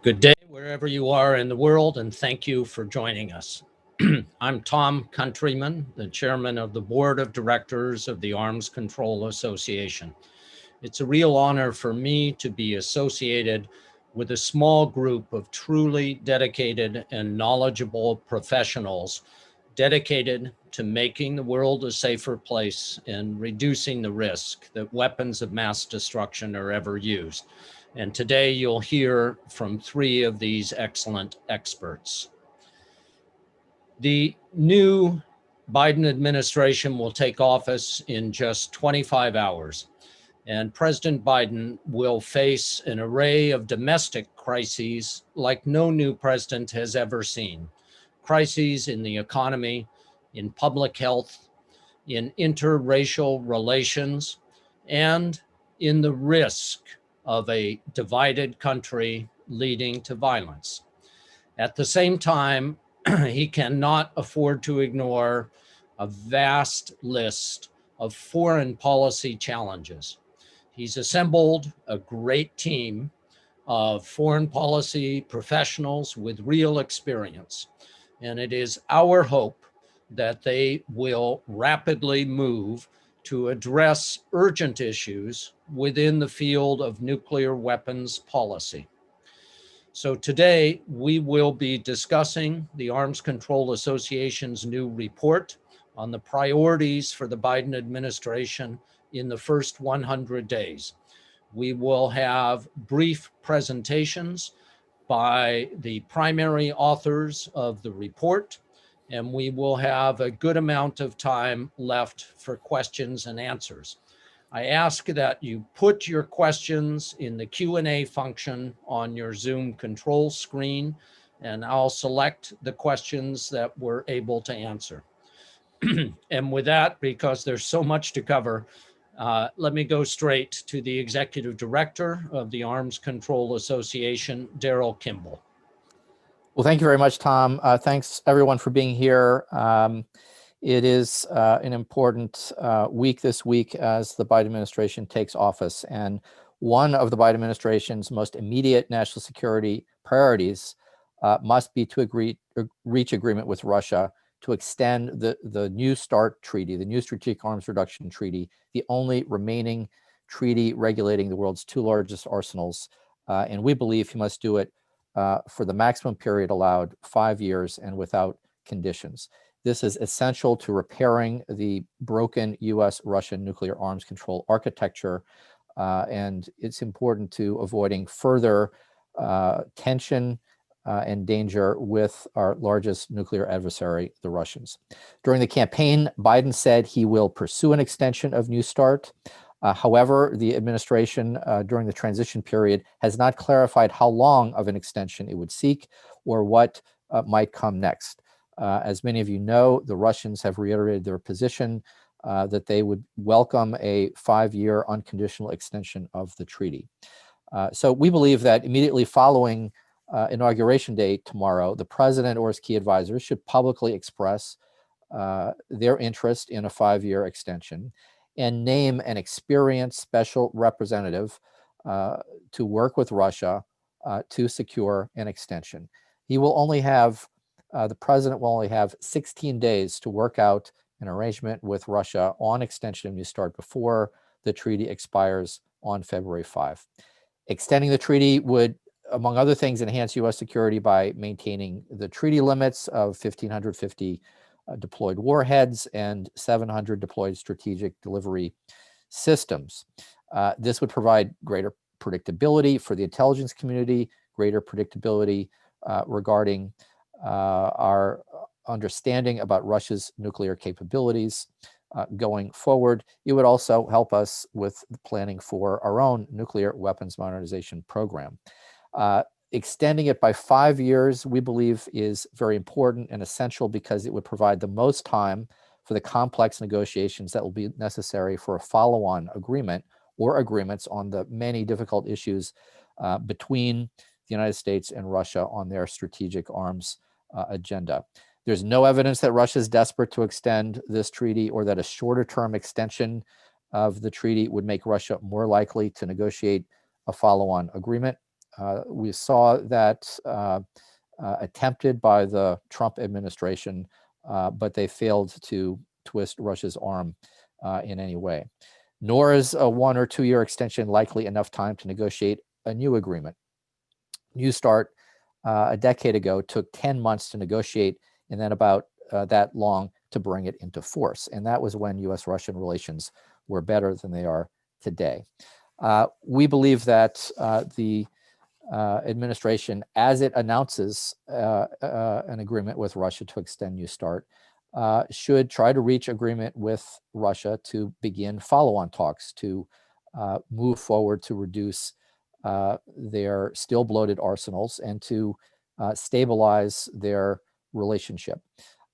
Good day, wherever you are in the world, and thank you for joining us. I'm Tom Countryman, the chairman of the board of directors of the Arms Control Association. It's a real honor for me to be associated with a small group of truly dedicated and knowledgeable professionals dedicated to making the world a safer place and reducing the risk that weapons of mass destruction are ever used. And today you'll hear from three of these excellent experts. The new Biden administration will take office in just 25 hours, and President Biden will face an array of domestic crises like no new president has ever seen. Crises in the economy, in public health, in interracial relations, and in the risk of a divided country leading to violence. At the same time, he cannot afford to ignore a vast list of foreign policy challenges. He's assembled a great team of foreign policy professionals with real experience, and it is our hope that they will rapidly move to address urgent issues within the field of nuclear weapons policy. So today we will be discussing the Arms Control Association's new report on the priorities for the Biden administration in the first 100 days. We will have brief presentations by the primary authors of the report, and we will have a good amount of time left for questions and answers. I ask that you put your questions in the Q&A function on your Zoom control screen, and I'll select the questions that we're able to answer. And with that, because there's so much to cover, let me go straight to the executive director of the Arms Control Association, Daryl Kimball. Well, thank you very much, Tom. Thanks, everyone, for being here. It is an important week this week as the Biden administration takes office. And one of the Biden administration's most immediate national security priorities must be to reach agreement with Russia to extend the New START treaty, the New Strategic Arms Reduction Treaty, the only remaining treaty regulating the world's two largest arsenals. And we believe he must do it for the maximum period allowed, 5 years, and without conditions. This is essential to repairing the broken U.S.-Russian nuclear arms control architecture, and it's important to avoiding further tension and danger with our largest nuclear adversary, the Russians. During the campaign, Biden said he will pursue an extension of New START. However, the administration during the transition period has not clarified how long of an extension it would seek or what might come next. As many of you know, the Russians have reiterated their position that they would welcome a 5-year unconditional extension of the treaty. So we believe that immediately following Inauguration Day tomorrow, the president or his key advisors should publicly express their interest in a 5-year extension and name an experienced special representative to work with Russia to secure an extension. He will only have, the president will only have 16 days to work out an arrangement with Russia on extension of New START before the treaty expires on February 5. Extending the treaty would, among other things, enhance U.S. security by maintaining the treaty limits of 1,550 deployed warheads and 700 deployed strategic delivery systems. This would provide greater predictability for the intelligence community, greater predictability regarding our understanding about Russia's nuclear capabilities going forward. It would also help us with the planning for our own nuclear weapons modernization program. Extending it by 5 years, we believe, is very important and essential because it would provide the most time for the complex negotiations that will be necessary for a follow-on agreement or agreements on the many difficult issues between the United States and Russia on their strategic arms agenda. There's no evidence that Russia is desperate to extend this treaty or that a shorter-term extension of the treaty would make Russia more likely to negotiate a follow-on agreement. We saw that attempted by the Trump administration, but they failed to twist Russia's arm in any way. Nor is a 1 or 2 year extension likely enough time to negotiate a new agreement. New START a decade ago took 10 months to negotiate, and then about that long to bring it into force. And that was when US-Russian relations were better than they are today. We believe that the administration, as it announces an agreement with Russia to extend New START, should try to reach agreement with Russia to begin follow-on talks to move forward to reduce their still bloated arsenals and to stabilize their relationship.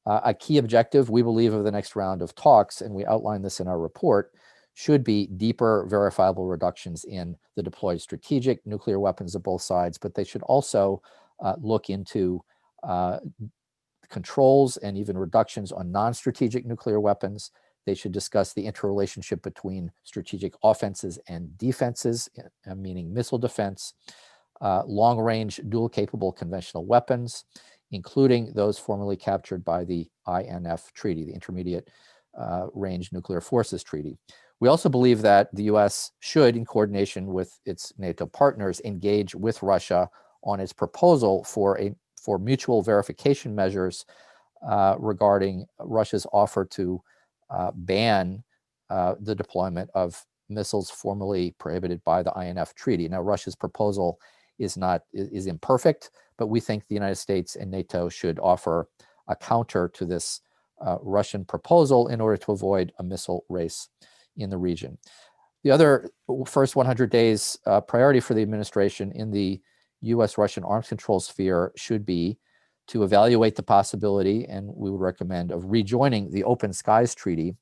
A key objective, we believe, of the next round of talks, and we outline this in our report, should be deeper verifiable reductions in the deployed strategic nuclear weapons of both sides, but they should also look into controls and even reductions on non-strategic nuclear weapons. They should discuss the interrelationship between strategic offenses and defenses, meaning missile defense, long-range dual-capable conventional weapons, including those formerly captured by the INF Treaty, the Intermediate Range Nuclear Forces Treaty. We also believe that the US should, in coordination with its NATO partners, engage with Russia on its proposal for mutual verification measures regarding Russia's offer to ban the deployment of missiles formerly prohibited by the INF Treaty. Now, Russia's proposal is imperfect, but we think the United States and NATO should offer a counter to this Russian proposal in order to avoid a missile race in the region. The other first 100 days priority for the administration in the US-Russian arms control sphere should be to evaluate the possibility, and we would recommend, of rejoining the Open Skies Treaty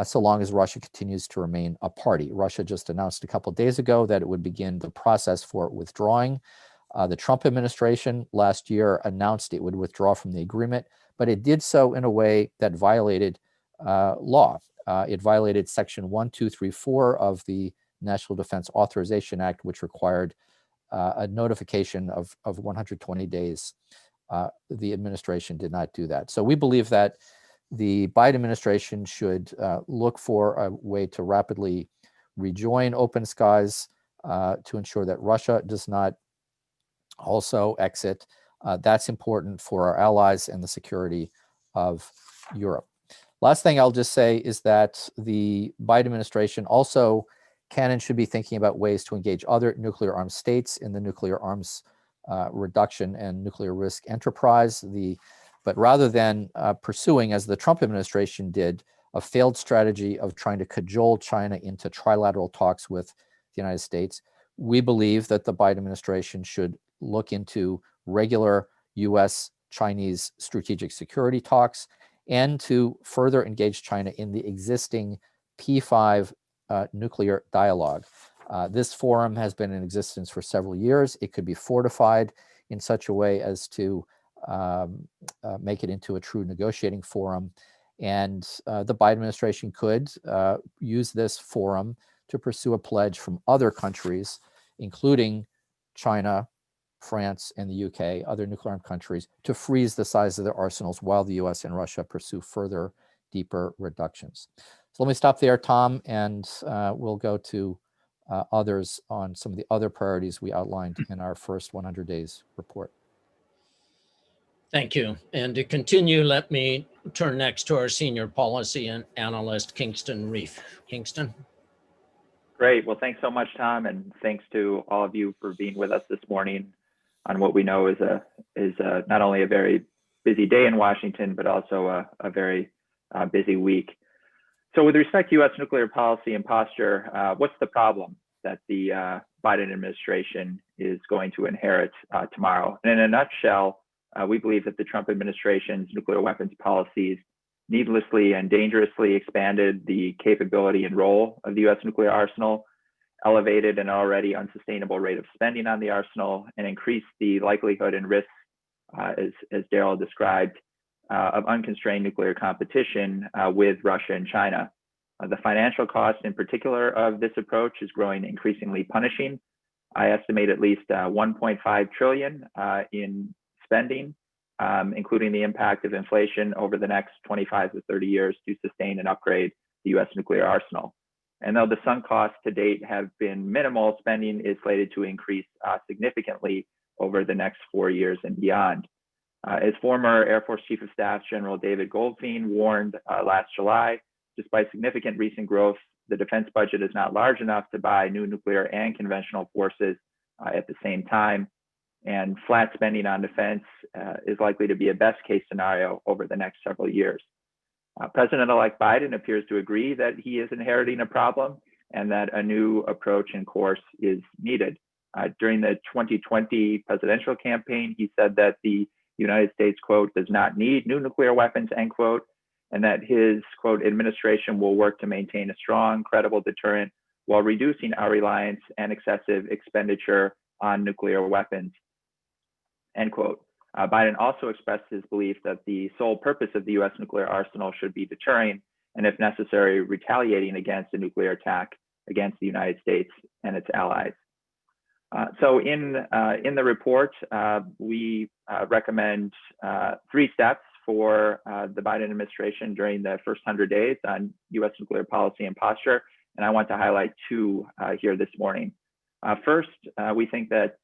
so long as Russia continues to remain a party. Russia just announced a couple of days ago that it would begin the process for withdrawing. The Trump administration last year announced it would withdraw from the agreement, but it did so in a way that violated law. It violated Section 1234 of the National Defense Authorization Act, which required a notification of 120 days. The administration did not do that. So we believe that the Biden administration should look for a way to rapidly rejoin Open Skies to ensure that Russia does not also exit. That's important for our allies and the security of Europe. Last thing I'll just say is that the Biden administration also can and should be thinking about ways to engage other nuclear armed states in the nuclear arms reduction and nuclear risk enterprise. But rather than pursuing, as the Trump administration did, a failed strategy of trying to cajole China into trilateral talks with the United States, we believe that the Biden administration should look into regular US-Chinese strategic security talks and to further engage China in the existing P5 nuclear dialogue. This forum has been in existence for several years. It could be fortified in such a way as to make it into a true negotiating forum. And the Biden administration could use this forum to pursue a pledge from other countries, including China, France, and the UK, other nuclear armed countries, to freeze the size of their arsenals while the US and Russia pursue further, deeper reductions. So let me stop there, Tom, and we'll go to others on some of the other priorities we outlined in our first 100 days report. Thank you. And to continue, let me turn next to our senior policy and analyst, Kingston Reef. Kingston. Great. Well, thanks so much, Tom, and thanks to all of you for being with us this morning on what we know is not only a very busy day in Washington, but also a very busy week. So with respect to U.S. nuclear policy and posture, what's the problem that the Biden administration is going to inherit tomorrow? And in a nutshell, we believe that the Trump administration's nuclear weapons policies needlessly and dangerously expanded the capability and role of the U.S. nuclear arsenal, elevated an already unsustainable rate of spending on the arsenal, and increased the likelihood and risk, as Daryl described, of unconstrained nuclear competition with Russia and China. The financial cost in particular of this approach is growing increasingly punishing I estimate at least 1.5 trillion in spending, including the impact of inflation over the next 25 to 30 years to sustain and upgrade the U.S. nuclear arsenal. And though the sunk costs to date have been minimal, spending is slated to increase significantly over the next 4 years and beyond. As former Air Force Chief of Staff General David Goldfein warned last July, despite significant recent growth, the defense budget is not large enough to buy new nuclear and conventional forces at the same time. And flat spending on defense is likely to be a best case scenario over the next several years. President-elect Biden appears to agree that he is inheriting a problem and that a new approach and course is needed. During the 2020 presidential campaign, he said that the United States, quote, does not need new nuclear weapons, end quote, and that his, quote, administration will work to maintain a strong, credible deterrent while reducing our reliance and excessive expenditure on nuclear weapons, end quote. Biden also expressed his belief that the sole purpose of the U.S. nuclear arsenal should be deterring and, if necessary, retaliating against a nuclear attack against the United States and its allies. So in the report, we recommend 3 steps for the Biden administration during the first 100 days on U.S. nuclear policy and posture, and I want to highlight 2 here this morning. First, we think that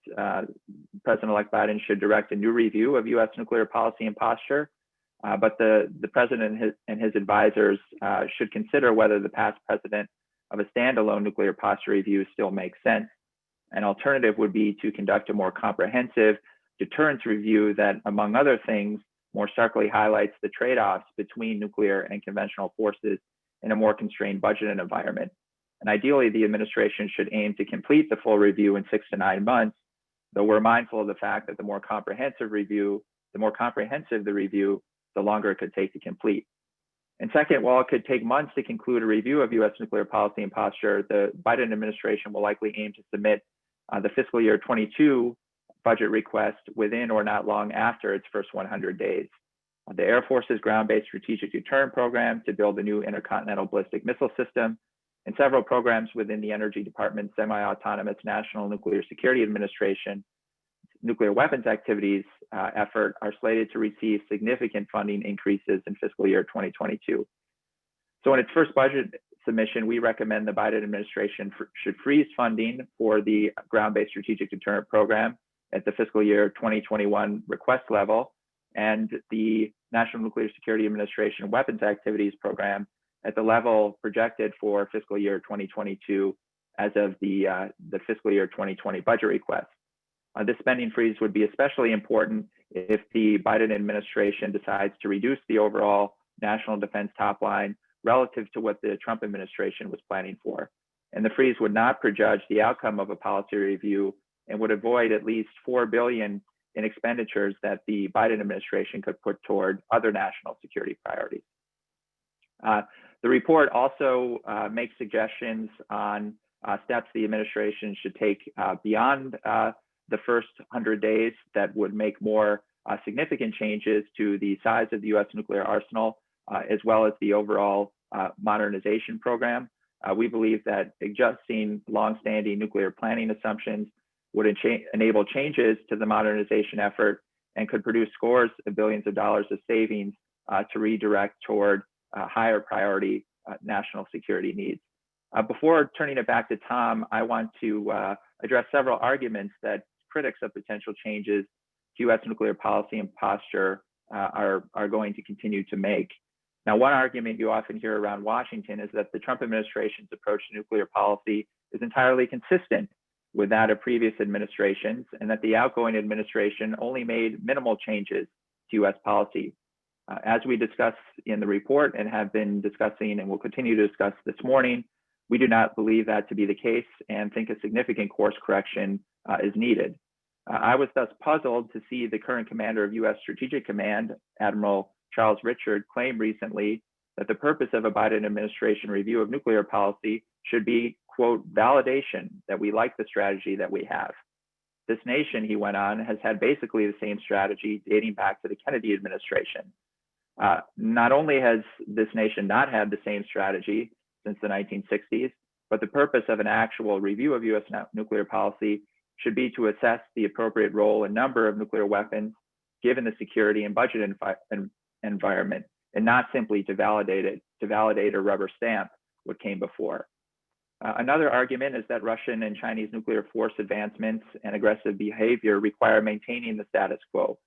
President-elect Biden should direct a new review of U.S. nuclear policy and posture, but the president and his advisors should consider whether the past precedent of a standalone nuclear posture review still makes sense. An alternative would be to conduct a more comprehensive deterrence review that, among other things, more starkly highlights the trade-offs between nuclear and conventional forces in a more constrained budget environment. And ideally, the administration should aim to complete the full review in 6 to 9 months, though we're mindful of the fact that the more comprehensive the review, the longer it could take to complete. And second, while it could take months to conclude a review of U.S. nuclear policy and posture, the Biden administration will likely aim to submit the fiscal year 22 budget request within or not long after its first 100 days. The Air Force's ground-based strategic deterrent program to build a new intercontinental ballistic missile system, and several programs within the Energy Department's semi-autonomous National Nuclear Security Administration nuclear weapons activities effort are slated to receive significant funding increases in fiscal year 2022. So in its first budget submission, we recommend the Biden administration should freeze funding for the ground-based strategic deterrent program at the fiscal year 2021 request level, and the National Nuclear Security Administration weapons activities program at the level projected for fiscal year 2022 as of the fiscal year 2020 budget request. This spending freeze would be especially important if the Biden administration decides to reduce the overall national defense top line relative to what the Trump administration was planning for. And the freeze would not prejudge the outcome of a policy review and would avoid at least $4 billion in expenditures that the Biden administration could put toward other national security priorities. The report also makes suggestions on steps the administration should take beyond the first 100 days that would make more significant changes to the size of the U.S. nuclear arsenal, as well as the overall modernization program. We believe that adjusting longstanding nuclear planning assumptions would enable changes to the modernization effort and could produce scores of billions of dollars of savings to redirect toward higher priority national security needs. Before turning it back to Tom, I want to address several arguments that critics of potential changes to U.S. nuclear policy and posture are going to continue to make. Now, one argument you often hear around Washington is that the Trump administration's approach to nuclear policy is entirely consistent with that of previous administrations, and that the outgoing administration only made minimal changes to U.S. policy. As we discussed in the report and have been discussing and will continue to discuss this morning, we do not believe that to be the case and think a significant course correction is needed. I was thus puzzled to see the current commander of U.S. Strategic Command, Admiral Charles Richard, claim recently that the purpose of a Biden administration review of nuclear policy should be, quote, validation that we like the strategy that we have. This nation, he went on, has had basically the same strategy dating back to the Kennedy administration. Not only has this nation not had the same strategy since the 1960s, but the purpose of an actual review of U.S. nuclear policy should be to assess the appropriate role and number of nuclear weapons given the security and budget environment, and not simply to validate or rubber stamp what came before. Another argument is that Russian and Chinese nuclear force advancements and aggressive behavior require maintaining the status quo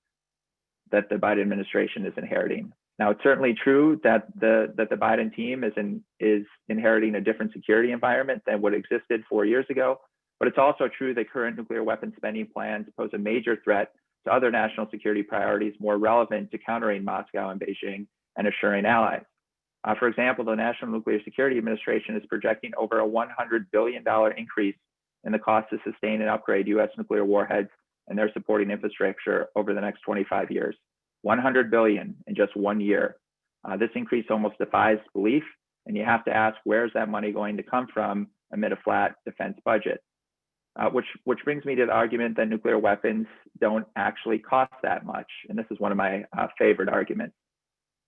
that the Biden administration is inheriting. Now, it's certainly true that the Biden team is inheriting a different security environment than what existed 4 years ago, but it's also true that current nuclear weapons spending plans pose a major threat to other national security priorities more relevant to countering Moscow and Beijing and assuring allies. For example, the National Nuclear Security Administration is projecting over a $100 billion increase in the cost to sustain and upgrade U.S. nuclear warheads and their supporting infrastructure over the next 25 years. 100 billion in just 1 year. This increase almost defies belief, and you have to ask, where's that money going to come from amid a flat defense budget? Which brings me to the argument that nuclear weapons don't actually cost that much, and this is one of my favorite arguments.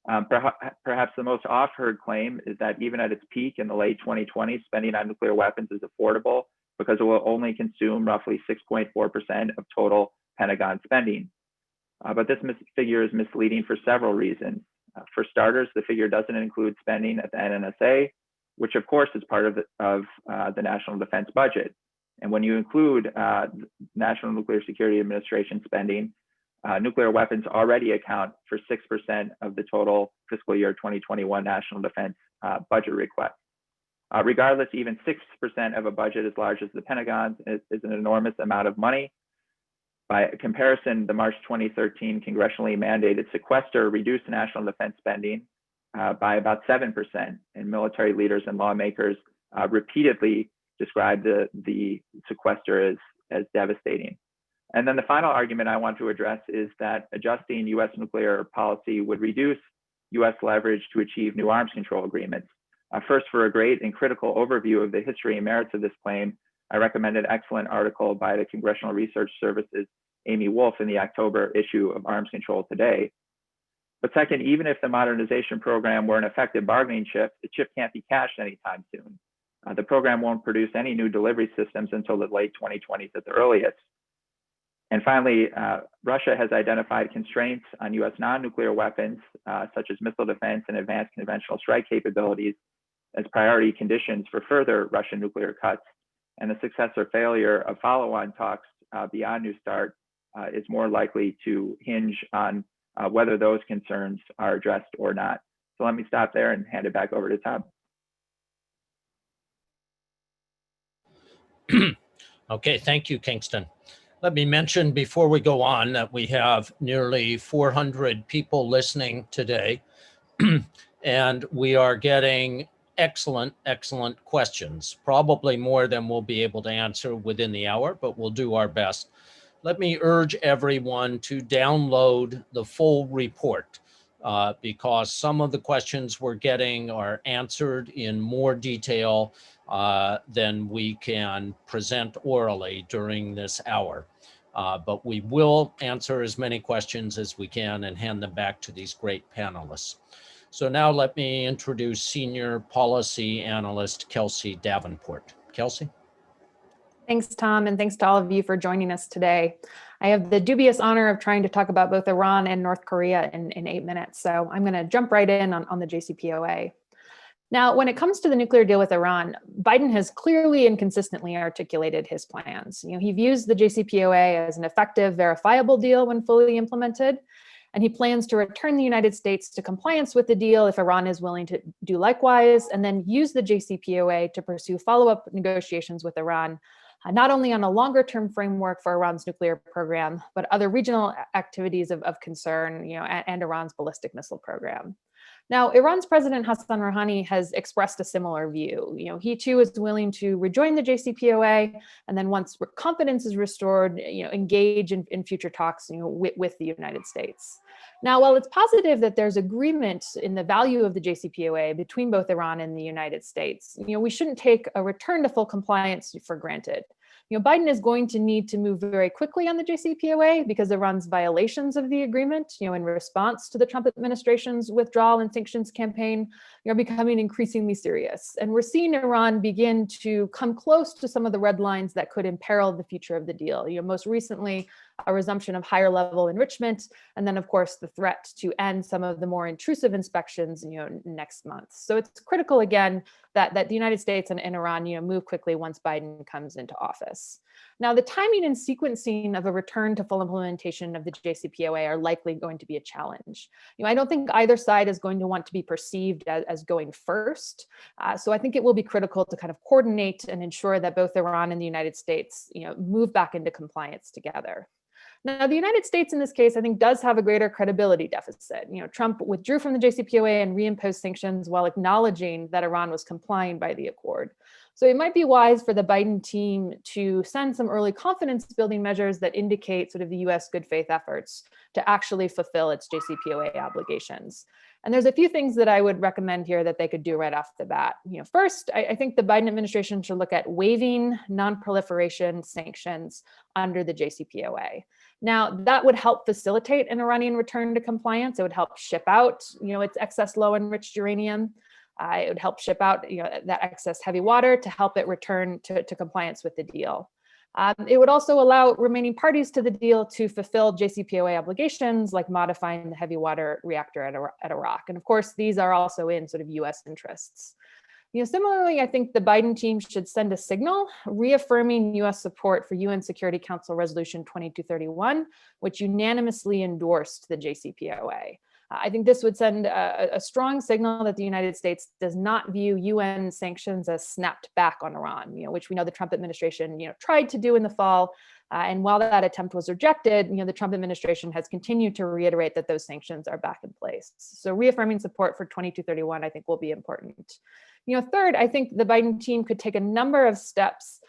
Perhaps the most oft-heard claim is that even at its peak in the late 2020s, spending on nuclear weapons is affordable because it will only consume roughly 6.4% of total Pentagon spending. But this figure is misleading for several reasons. For starters, the figure doesn't include spending at the NNSA, which of course is part of the national defense budget. And when you include National Nuclear Security Administration spending, nuclear weapons already account for 6% of the total fiscal year 2021 national defense budget request. Regardless, even 6% of a budget as large as the Pentagon's is an enormous amount of money. By comparison, the March 2013 congressionally mandated sequester reduced national defense spending by about 7%, and military leaders and lawmakers repeatedly described the sequester as devastating. And then the final argument I want to address is that adjusting U.S. nuclear policy would reduce U.S. leverage to achieve new arms control agreements. First, for a great and critical overview of the history and merits of this claim, I recommend an excellent article by the Congressional Research Service's Amy Wolf in the October issue of Arms Control Today. But second, even if the modernization program were an effective bargaining chip, the chip can't be cashed anytime soon. The program won't produce any new delivery systems until the late 2020s at the earliest. And finally, Russia has identified constraints on U.S. non-nuclear weapons, such as missile defense and advanced conventional strike capabilities, as priority conditions for further Russian nuclear cuts. And the success or failure of follow-on talks beyond New START is more likely to hinge on whether those concerns are addressed or not. So let me stop there and hand it back over to Tom. Okay, thank you, Kingston. Let me mention before we go on that we have nearly 400 people listening today, and we are getting excellent questions, probably more than we'll be able to answer within the hour, but we'll do our best. Let me urge everyone to download the full report because some of the questions we're getting are answered in more detail than we can present orally during this hour. But we will answer as many questions as we can and hand them back to these great panelists. So now let me introduce Senior Policy Analyst Kelsey Davenport. Kelsey? Thanks, Tom, and thanks to all of you for joining us today. I have the dubious honor of trying to talk about both Iran and North Korea in 8 minutes, so I'm going to jump right in on the JCPOA. Now, when it comes to the nuclear deal with Iran, Biden has clearly and consistently articulated his plans. He views the JCPOA as an effective, verifiable deal when fully implemented, and he plans to return the United States to compliance with the deal if Iran is willing to do likewise, and then use the JCPOA to pursue follow-up negotiations with Iran, not only on a longer-term framework for Iran's nuclear program, but other regional activities of concern, and Iran's ballistic missile program. Now, Iran's President Hassan Rouhani has expressed a similar view. He too is willing to rejoin the JCPOA, and then once confidence is restored, engage in future talks, with the United States. Now, while it's positive that there's agreement in the value of the JCPOA between both Iran and the United States, we shouldn't take a return to full compliance for granted. Biden is going to need to move very quickly on the JCPOA because Iran's violations of the agreement, in response to the Trump administration's withdrawal and sanctions campaign, are becoming increasingly serious. And we're seeing Iran begin to come close to some of the red lines that could imperil the future of the deal. Most recently, a resumption of higher level enrichment, and then of course the threat to end some of the more intrusive inspections, next month. So it's critical again that the United States and Iran, move quickly once Biden comes into office. Now, the timing and sequencing of a return to full implementation of the JCPOA are likely going to be a challenge. I don't think either side is going to want to be perceived as going first. So I think it will be critical to kind of coordinate and ensure that both Iran and the United States, move back into compliance together. Now, the United States in this case, I think, does have a greater credibility deficit. Trump withdrew from the JCPOA and reimposed sanctions while acknowledging that Iran was complying by the accord. So it might be wise for the Biden team to send some early confidence building measures that indicate sort of the US good faith efforts to actually fulfill its JCPOA obligations. And there's a few things that I would recommend here that they could do right off the bat. First, I think the Biden administration should look at waiving non-proliferation sanctions under the JCPOA. Now, that would help facilitate an Iranian return to compliance. It would help ship out, its excess low enriched uranium. It would help ship out, that excess heavy water to help it return to compliance with the deal. It would also allow remaining parties to the deal to fulfill JCPOA obligations, like modifying the heavy water reactor at Iraq. And of course, these are also in sort of US interests. Similarly, I think the Biden team should send a signal reaffirming US support for UN Security Council Resolution 2231, which unanimously endorsed the JCPOA. I think this would send a strong signal that the United States does not view UN sanctions as snapped back on Iran, which we know the Trump administration, tried to do in the fall. And while that attempt was rejected, the Trump administration has continued to reiterate that those sanctions are back in place. So reaffirming support for 2231, I think, will be important. Third, I think the Biden team could take a number of steps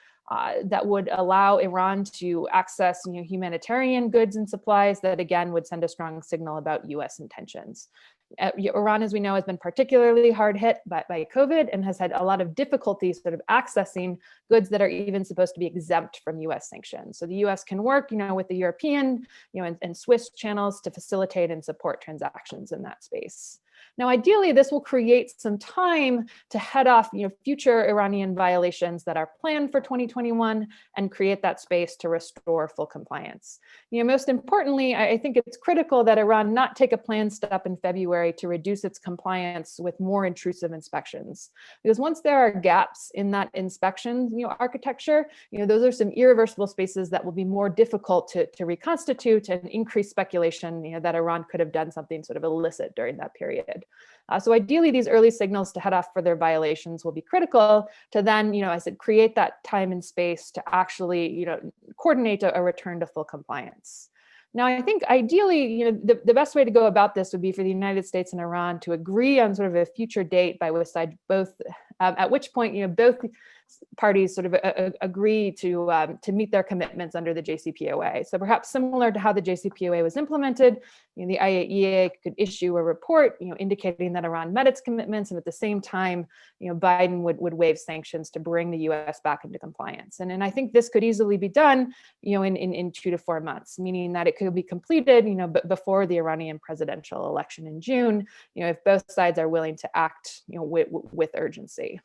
that would allow Iran to access humanitarian goods and supplies that, again, would send a strong signal about US intentions. Iran, as we know, has been particularly hard hit by COVID and has had a lot of difficulties sort of accessing goods that are even supposed to be exempt from US sanctions. So the US can work, with the European, and Swiss channels to facilitate and support transactions in that space. Now, ideally, this will create some time to head off, future Iranian violations that are planned for 2021 and create that space to restore full compliance. Most importantly, I think it's critical that Iran not take a planned step in February to reduce its compliance with more intrusive inspections. Because once there are gaps in that inspection, architecture, those are some irreversible spaces that will be more difficult to reconstitute and increase speculation, that Iran could have done something sort of illicit during that period. So ideally, these early signals to head off further violations will be critical to then, I said, create that time and space to actually, coordinate a return to full compliance. Now, I think ideally, the best way to go about this would be for the United States and Iran to agree on sort of a future date by which side both, at which point, both parties sort of agree to meet their commitments under the JCPOA. So perhaps similar to how the JCPOA was implemented, the IAEA could issue a report, indicating that Iran met its commitments, and at the same time, Biden would waive sanctions to bring the US back into compliance. And I think this could easily be done, in 2 to 4 months, meaning that it could be completed, before the Iranian presidential election in June, if both sides are willing to act, with urgency.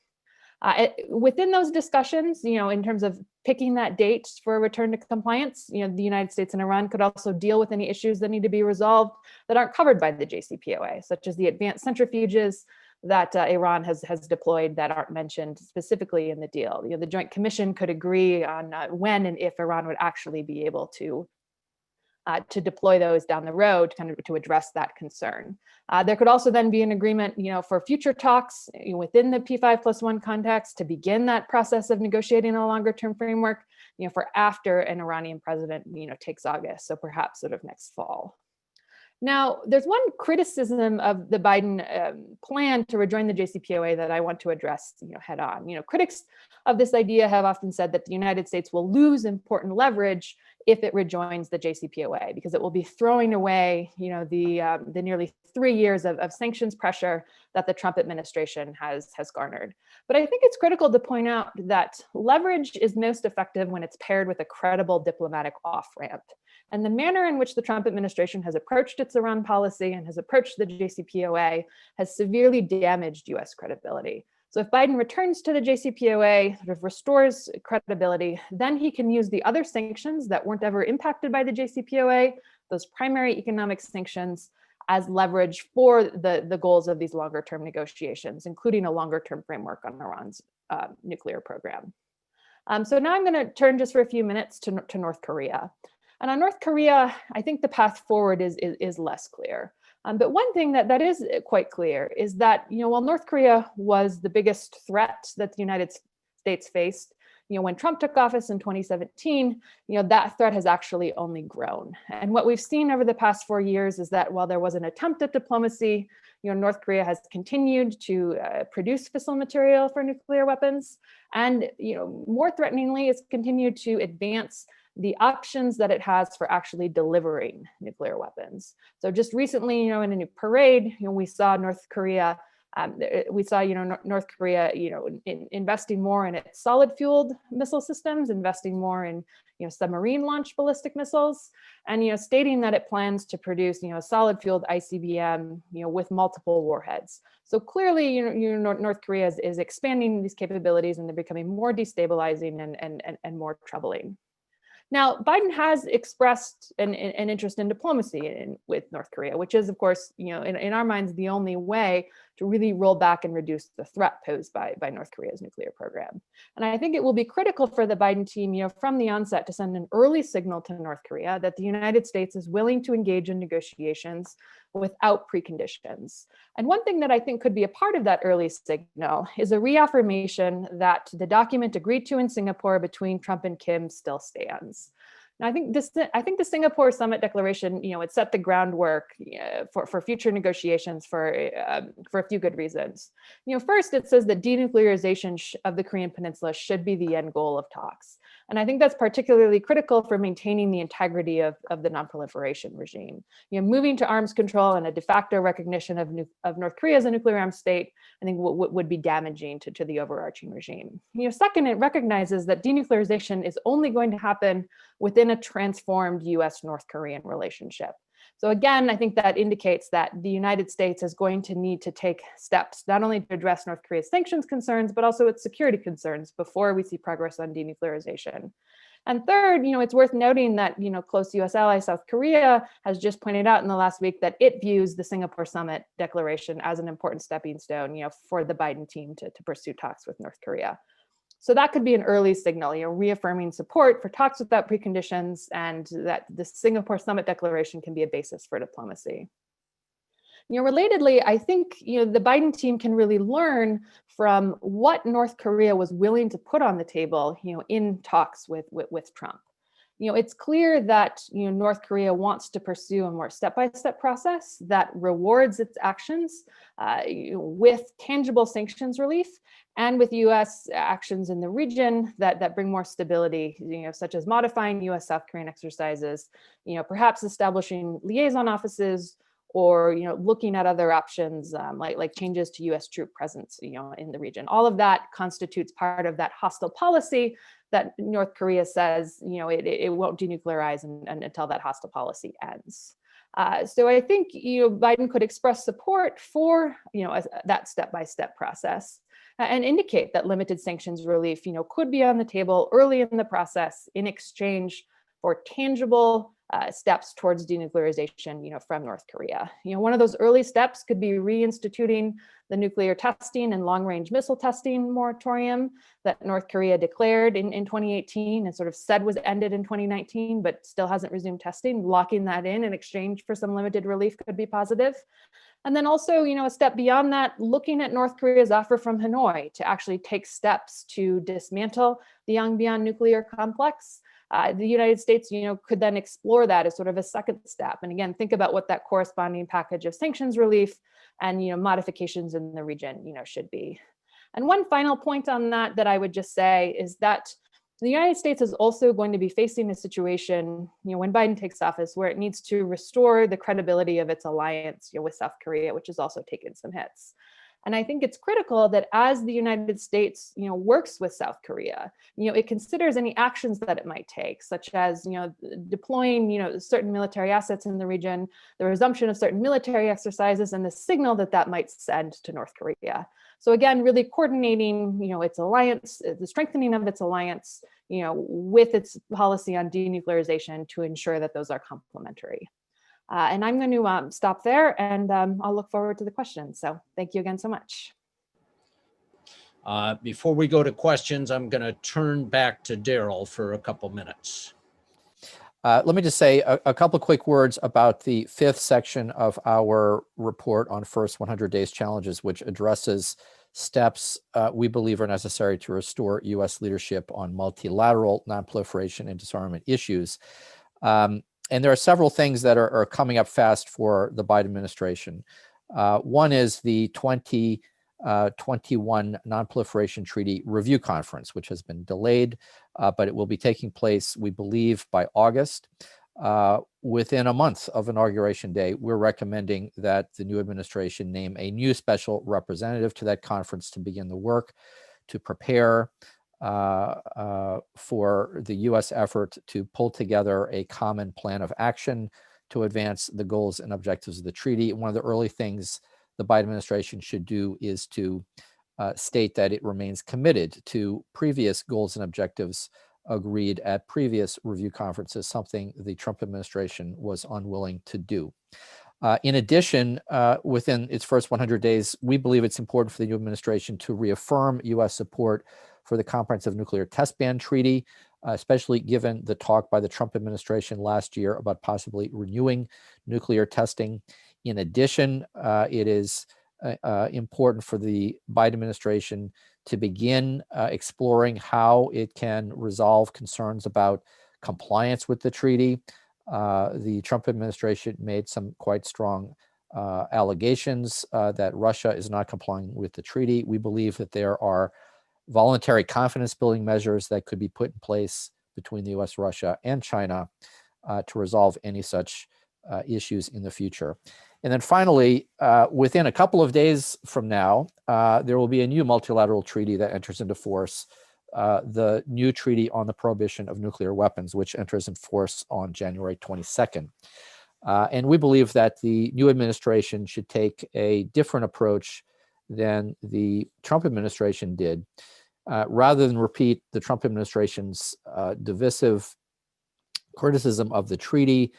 Within those discussions, in terms of picking that date for a return to compliance, the United States and Iran could also deal with any issues that need to be resolved that aren't covered by the JCPOA, such as the advanced centrifuges that Iran has deployed that aren't mentioned specifically in the deal. The Joint Commission could agree on when and if Iran would actually be able to deploy those down the road, kind of to address that concern. There could also then be an agreement, for future talks within the P5+1 context to begin that process of negotiating a longer-term framework, for after an Iranian president, takes August, so perhaps sort of next fall. Now, there's one criticism of the Biden plan to rejoin the JCPOA that I want to address, head on. Critics of this idea have often said that the United States will lose important leverage if it rejoins the JCPOA, because it will be throwing away, the nearly 3 years of sanctions pressure that the Trump administration has garnered. But I think it's critical to point out that leverage is most effective when it's paired with a credible diplomatic off-ramp. And the manner in which the Trump administration has approached its Iran policy and has approached the JCPOA has severely damaged US credibility. So if Biden returns to the JCPOA, sort of restores credibility, then he can use the other sanctions that weren't ever impacted by the JCPOA, those primary economic sanctions, as leverage for the goals of these longer term negotiations, including a longer term framework on Iran's nuclear program. So now I'm going to turn just for a few minutes to North Korea. And on North Korea, I think the path forward is less clear. But one thing that is quite clear is that, while North Korea was the biggest threat that the United States faced, when Trump took office in 2017, that threat has actually only grown. And what we've seen over the past 4 years is that while there was an attempt at diplomacy, North Korea has continued to produce fissile material for nuclear weapons, and more threateningly, it's continued to advance the options that it has for actually delivering nuclear weapons. So just recently, in a new parade, we saw North Korea. North Korea, investing more in its solid-fueled missile systems, investing more in, submarine-launched ballistic missiles, and stating that it plans to produce, a solid-fueled ICBM, with multiple warheads. So clearly, North Korea is expanding these capabilities, and they're becoming more destabilizing and more troubling. Now, Biden has expressed an interest in diplomacy with North Korea, which is, of course, in our minds, the only way to really roll back and reduce the threat posed by North Korea's nuclear program. And I think it will be critical for the Biden team, from the onset, to send an early signal to North Korea that the United States is willing to engage in negotiations without preconditions. And one thing that I think could be a part of that early signal is a reaffirmation that the document agreed to in Singapore between Trump and Kim still stands. Now, I think the Singapore Summit Declaration, it set the groundwork for future negotiations for a few good reasons. First, it says that denuclearization of the Korean Peninsula should be the end goal of talks. And I think that's particularly critical for maintaining the integrity of the non-proliferation regime. Moving to arms control and a de facto recognition of North Korea as a nuclear armed state, I think would be damaging to the overarching regime. Second, it recognizes that denuclearization is only going to happen within a transformed US-North Korean relationship. So again, I think that indicates that the United States is going to need to take steps, not only to address North Korea's sanctions concerns, but also its security concerns before we see progress on denuclearization. And third, it's worth noting that, close US ally South Korea has just pointed out in the last week that it views the Singapore Summit Declaration as an important stepping stone, for the Biden team to pursue talks with North Korea. So that could be an early signal, reaffirming support for talks without preconditions, and that the Singapore Summit Declaration can be a basis for diplomacy. Relatedly, I think the Biden team can really learn from what North Korea was willing to put on the table, in talks with Trump. It's clear that North Korea wants to pursue a more step-by-step process that rewards its actions with tangible sanctions relief, and with US actions in the region that bring more stability, such as modifying US-South Korean exercises, perhaps establishing liaison offices, or looking at other options like changes to US troop presence in the region. All of that constitutes part of that hostile policy that North Korea says it won't denuclearize until that hostile policy ends. So I think Biden could express support for that step-by-step process, and indicate that limited sanctions relief could be on the table early in the process in exchange for tangible steps towards denuclearization from North Korea. One of those early steps could be reinstituting the nuclear testing and long-range missile testing moratorium that North Korea declared in 2018 and sort of said was ended in 2019, but still hasn't resumed testing. Locking that in exchange for some limited relief could be positive. And then also, a step beyond that, looking at North Korea's offer from Hanoi to actually take steps to dismantle the Yongbyon nuclear complex. The United States, could then explore that as sort of a second step. And again, think about what that corresponding package of sanctions relief and, modifications in the region, should be. And one final point on that I would just say is that the United States is also going to be facing a situation, when Biden takes office, where it needs to restore the credibility of its alliance, with South Korea, which has also taken some hits. And I think it's critical that as the United States, works with South Korea, it considers any actions that it might take, such as, deploying, certain military assets in the region, the resumption of certain military exercises, and the signal that might send to North Korea. So again, really coordinating, its alliance, the strengthening of its alliance, with its policy on denuclearization to ensure that those are complementary. And I'm going to stop there, and I'll look forward to the questions. So thank you again so much. Before we go to questions, I'm going to turn back to Daryl for a couple minutes. Let me just say a couple quick words about the 5th section of our report on first 100 days challenges, which addresses steps we believe are necessary to restore U.S. leadership on multilateral non-proliferation and disarmament issues. And there are several things that are coming up fast for the Biden administration. One is the 2021 Non-Proliferation Treaty Review Conference, which has been delayed, but it will be taking place, we believe, by August. Within a month of Inauguration Day, we're recommending that the new administration name a new special representative to that conference to begin the work to prepare for the U.S. effort to pull together a common plan of action to advance the goals and objectives of the treaty. One of the early things the Biden administration should do is to state that it remains committed to previous goals and objectives agreed at previous review conferences, something the Trump administration was unwilling to do. In addition, within its first 100 days, we believe it's important for the new administration to reaffirm U.S. support for the Comprehensive Nuclear Test Ban Treaty, especially given the talk by the Trump administration last year about possibly renewing nuclear testing. In addition, it is important for the Biden administration to begin exploring how it can resolve concerns about compliance with the treaty. The Trump administration made some quite strong allegations that Russia is not complying with the treaty. We believe that there are voluntary confidence building measures that could be put in place between the US, Russia, and China to resolve any such issues in the future. And then finally, within a couple of days from now, there will be a new multilateral treaty that enters into force, the new treaty on the prohibition of nuclear weapons, which enters in force on January 22nd. And we believe that the new administration should take a different approach than the Trump administration did. Rather than repeat the Trump administration's divisive criticism of the treaty,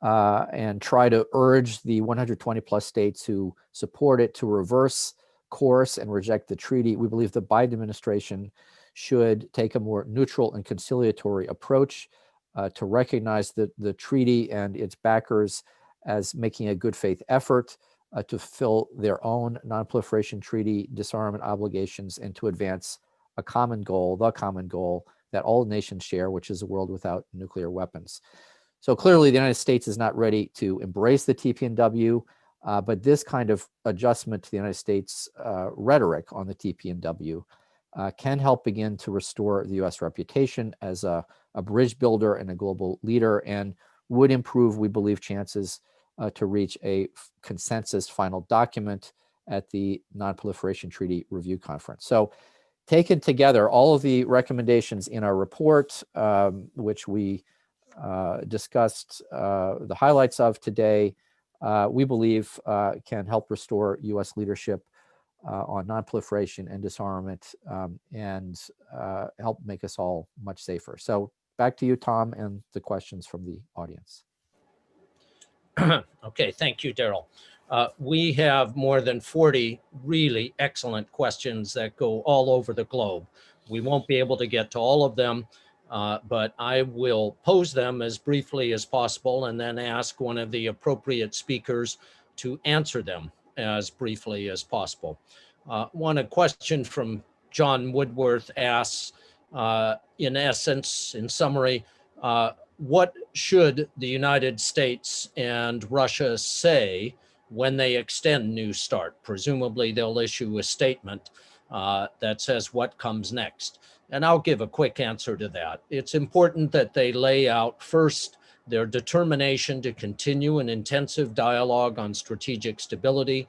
and try to urge the 120 plus states who support it to reverse course and reject the treaty, we believe the Biden administration should take a more neutral and conciliatory approach to recognize the treaty and its backers as making a good faith effort to fulfill their own non-proliferation treaty disarmament obligations and to advance a common goal, the common goal that all nations share, which is a world without nuclear weapons. So clearly the United States is not ready to embrace the TPNW, but this kind of adjustment to the United States rhetoric on the TPNW can help begin to restore the US reputation as a bridge builder and a global leader, and would improve, we believe, chances to reach a consensus final document at the Non-Proliferation Treaty Review Conference. So taken together, all of the recommendations in our report, which we discussed the highlights of today, we believe can help restore U.S. leadership on non-proliferation and disarmament, and help make us all much safer. So back to you, Tom, and the questions from the audience. Okay, thank you, Daryl. We have more than 40 really excellent questions that go all over the globe. We won't be able to get to all of them, but I will pose them as briefly as possible and then ask one of the appropriate speakers to answer them. as briefly as possible. A question from John Woodworth asks, in essence, in summary, what should the United States and Russia say when they extend New START? Presumably they'll issue a statement that says what comes next. And I'll give a quick answer to that. It's important that they lay out first their determination to continue an intensive dialogue on strategic stability.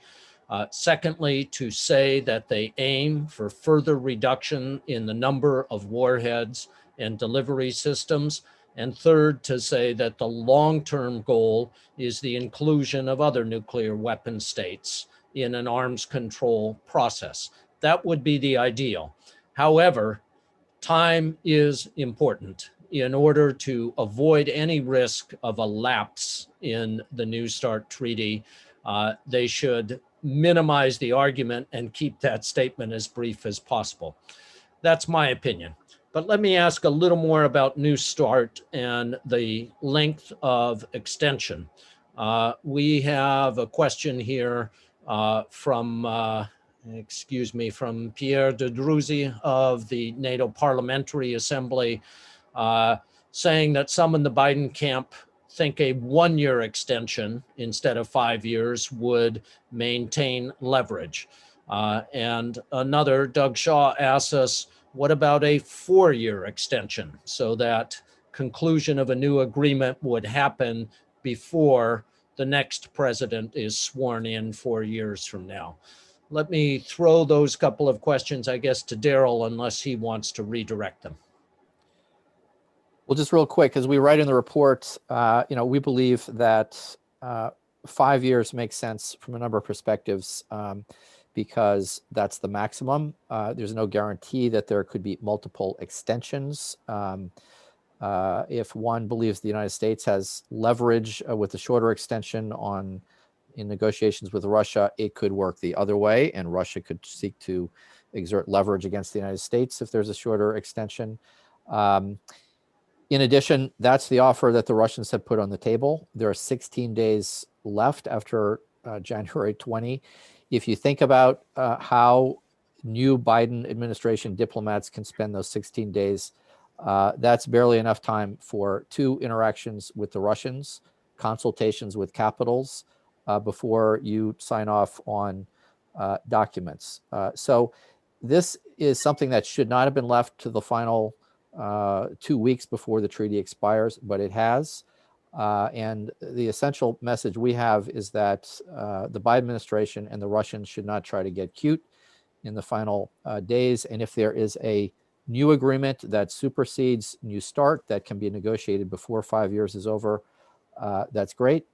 Secondly, to say that they aim for further reduction in the number of warheads and delivery systems. And third, to say that the long-term goal is the inclusion of other nuclear weapon states in an arms control process. That would be the ideal. However, time is important. In order to avoid any risk of a lapse in the New START treaty, they should minimize the argument and keep that statement as brief as possible. That's my opinion. But let me ask a little more about New START and the length of extension. We have a question here from Pierre de Druzy of the NATO Parliamentary Assembly, saying that some in the Biden camp think a 1-year extension instead of 5 years would maintain leverage. And another, Doug Shaw, asks us, what about a 4-year extension so that conclusion of a new agreement would happen before the next president is sworn in 4 years from now? Let me throw those couple of questions, I guess, to Daryl, unless he wants to redirect them. Well, just real quick, as we write in the report, we believe that 5 years makes sense from a number of perspectives because that's the maximum. There's no guarantee that there could be multiple extensions. If one believes the United States has leverage with a shorter extension in negotiations with Russia, it could work the other way, and Russia could seek to exert leverage against the United States if there's a shorter extension. In addition, that's the offer that the Russians have put on the table. There are 16 days left after January 20. If you think about how new Biden administration diplomats can spend those 16 days, that's barely enough time for 2 interactions with the Russians, consultations with capitals, before you sign off on documents. So this is something that should not have been left to the final 2 weeks before the treaty expires, but it has. And the essential message we have is that the Biden administration and the Russians should not try to get cute in the final days. And if there is a new agreement that supersedes New START that can be negotiated before 5 years is over, that's great.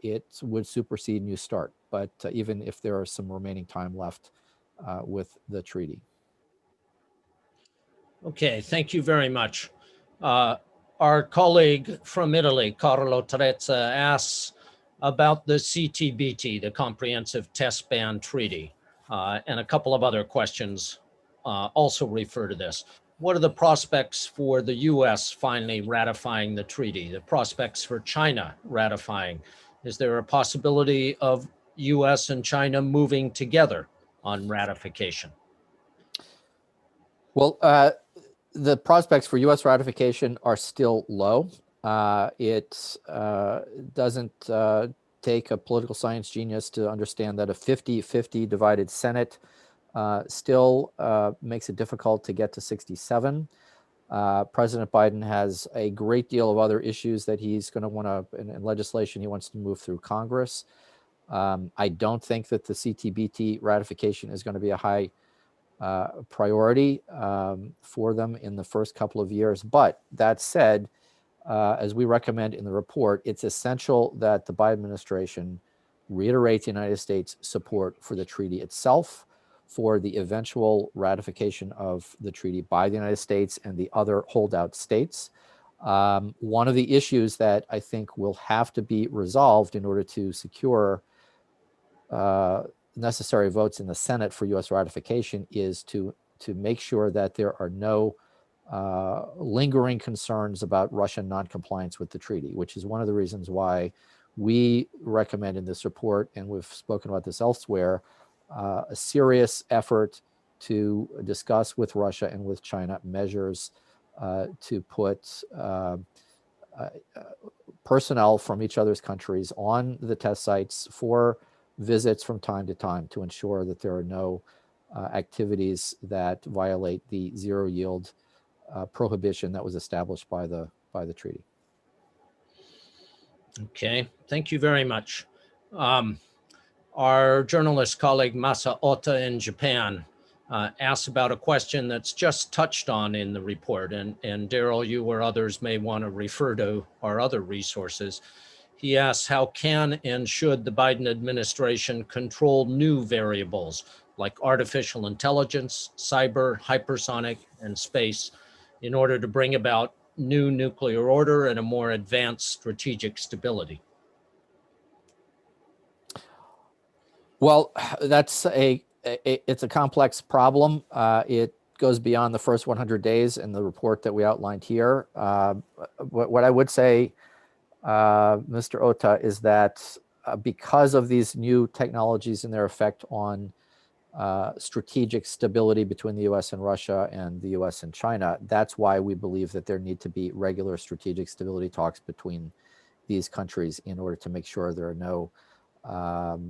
It would supersede New START, but even if there is some remaining time left with the treaty. Okay, thank you very much. Our colleague from Italy, Carlo Trezza, asks about the CTBT, the Comprehensive Test Ban Treaty, and a couple of other questions also refer to this. What are the prospects for the US finally ratifying the treaty? The prospects for China ratifying? Is there a possibility of US and China moving together on ratification? Well, the prospects for US ratification are still low. It doesn't take a political science genius to understand that a 50-50 divided Senate still makes it difficult to get to 67. President Biden has a great deal of other issues that he's going to want to, in legislation he wants to move through Congress. I don't think that the CTBT ratification is going to be a high priority for them in the first couple of years. But that said, as we recommend in the report, it's essential that the Biden administration reiterates the United States' support for the treaty itself, for the eventual ratification of the treaty by the United States and the other holdout states. One of the issues that I think will have to be resolved in order to secure necessary votes in the Senate for U.S. ratification is to make sure that there are no lingering concerns about Russian noncompliance with the treaty, which is one of the reasons why we recommend in this report, and we've spoken about this elsewhere, a serious effort to discuss with Russia and with China measures to put personnel from each other's countries on the test sites for visits from time to time to ensure that there are no activities that violate the zero yield prohibition that was established by the treaty. Okay, thank you very much. Our journalist colleague Masa Ota in Japan asked about a question that's just touched on in the report, and Daryl, you or others may want to refer to our other resources. He asks, how can and should the Biden administration control new variables like artificial intelligence, cyber, hypersonic, and space in order to bring about new nuclear order and a more advanced strategic stability? Well, that's it's a complex problem. It goes beyond the first 100 days in the report that we outlined here. What I would say, Mr. Ota, is that because of these new technologies and their effect on strategic stability between the US and Russia and the US and China, that's why we believe that there need to be regular strategic stability talks between these countries in order to make sure there are no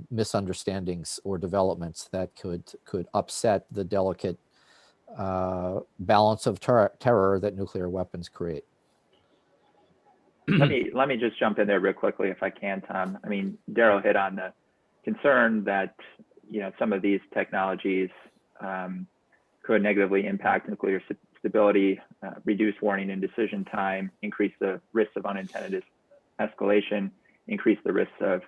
misunderstandings or developments that could upset the delicate balance of terror that nuclear weapons create. Let me just jump in there real quickly if I can, Tom. I mean, Daryl hit on the concern that some of these technologies could negatively impact nuclear stability, reduce warning and decision time, increase the risks of unintended escalation, increase the risks of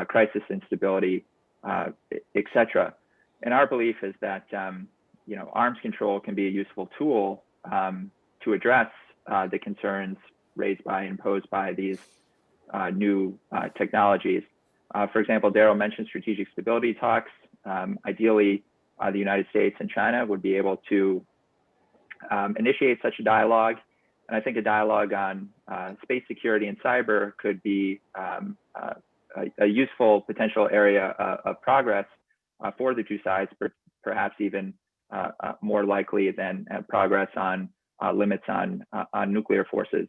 crisis instability, et cetera. And our belief is that arms control can be a useful tool to address the concerns raised by and posed by these new technologies. For example, Daryl mentioned strategic stability talks. Ideally, the United States and China would be able to initiate such a dialogue. And I think a dialogue on space security and cyber could be a useful potential area of progress for the two sides, perhaps even more likely than progress on limits on nuclear forces,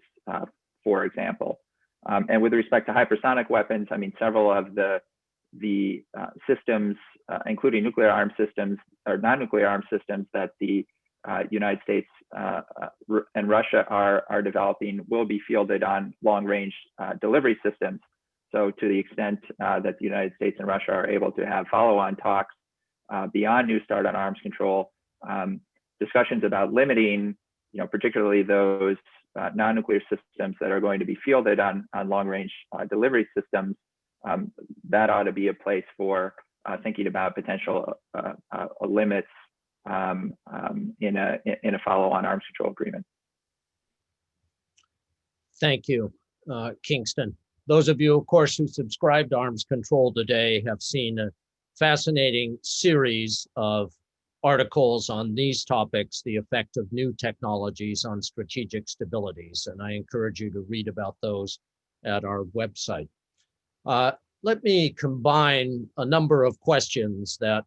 for example. And with respect to hypersonic weapons, I mean, several of the systems, including nuclear arms systems or non-nuclear arms systems that the United States and Russia are developing will be fielded on long-range delivery systems. So to the extent that the United States and Russia are able to have follow-on talks beyond New START on arms control, discussions about limiting, particularly those non-nuclear systems that are going to be fielded on long-range delivery systems, that ought to be a place for thinking about potential limits in a follow-on arms control agreement. Thank you, Kingston. Those of you, of course, who subscribe to Arms Control today have seen a fascinating series of articles on these topics, the effect of new technologies on strategic stabilities, and I encourage you to read about those at our website. Let me combine a number of questions that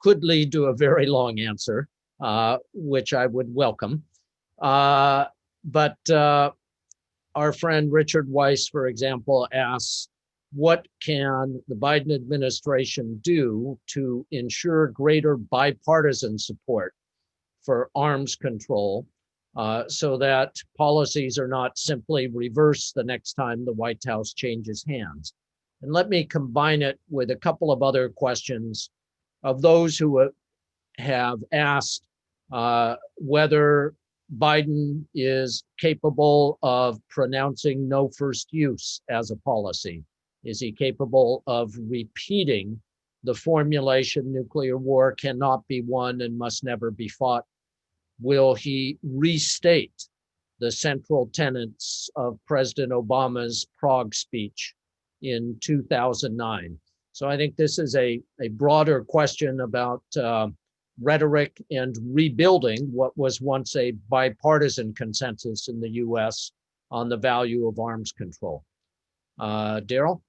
could lead to a very long answer, which I would welcome. But our friend Richard Weiss, for example, asks, what can the Biden administration do to ensure greater bipartisan support for arms control so that policies are not simply reversed the next time the White House changes hands? And let me combine it with a couple of other questions of those who have asked whether Biden is capable of pronouncing no first use as a policy. Is he capable of repeating the formulation nuclear war cannot be won and must never be fought? Will he restate the central tenets of President Obama's Prague speech in 2009? So I think this is a broader question about rhetoric and rebuilding what was once a bipartisan consensus in the US on the value of arms control. Daryl?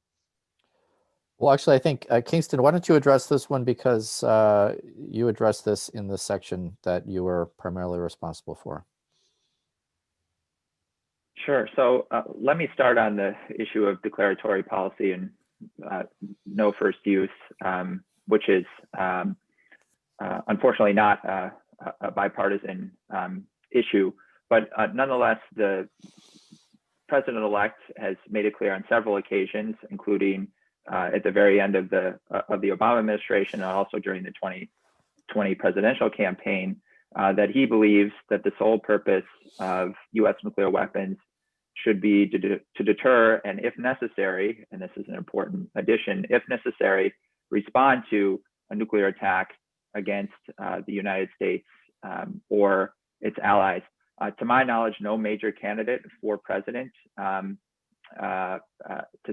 Well, actually, I think Kingston, why don't you address this one, because you addressed this in the section that you were primarily responsible for. Sure. So let me start on the issue of declaratory policy and no first use, which is unfortunately not a bipartisan issue, but nonetheless, the president-elect has made it clear on several occasions, including at the very end of the Obama administration and also during the 2020 presidential campaign, that he believes that the sole purpose of U.S. nuclear weapons should be to deter and, if necessary, and this is an important addition, if necessary, respond to a nuclear attack against the United States or its allies. To my knowledge, no major candidate for president, to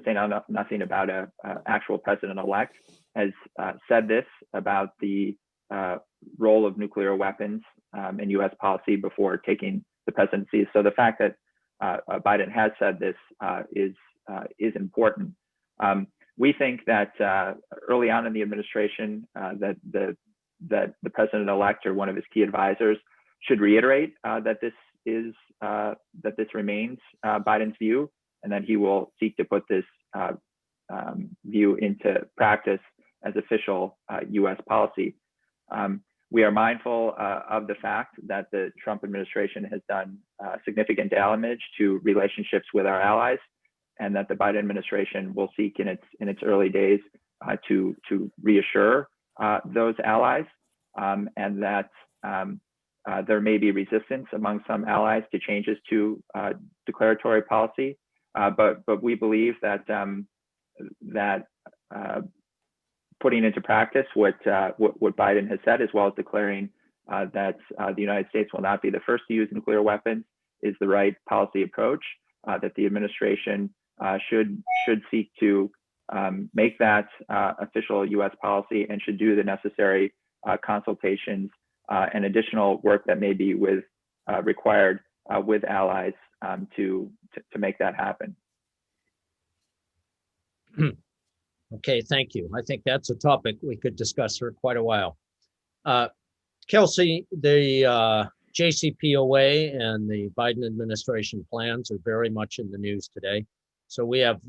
say nothing about an actual president-elect, has said this about the role of nuclear weapons in U.S. policy before taking the presidency. So the fact that Biden has said this is important. We think that early on in the administration, that the president-elect or one of his key advisors should reiterate that this remains Biden's view, and that he will seek to put this view into practice as official U.S. policy. We are mindful of the fact that the Trump administration has done significant damage to relationships with our allies, and that the Biden administration will seek in its early days to reassure those allies, and that there may be resistance among some allies to changes to declaratory policy, but we believe that putting into practice what Biden has said, as well as declaring that the United States will not be the first to use nuclear weapons, is the right policy approach. That the administration should seek to make that official U.S. policy, and should do the necessary consultations and additional work that may be required with allies to make that happen. Okay, thank you. I think that's a topic we could discuss for quite a while. Kelsey, the JCPOA and the Biden administration plans are very much in the news today. So we have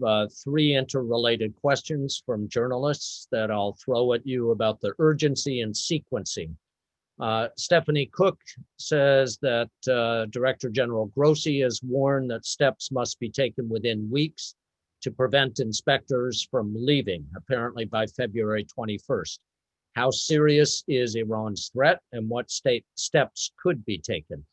three interrelated questions from journalists that I'll throw at you about the urgency and sequencing. Stephanie Cook says that Director General Grossi has warned that steps must be taken within weeks to prevent inspectors from leaving, apparently by February 21st. How serious is Iran's threat, and what steps could be taken?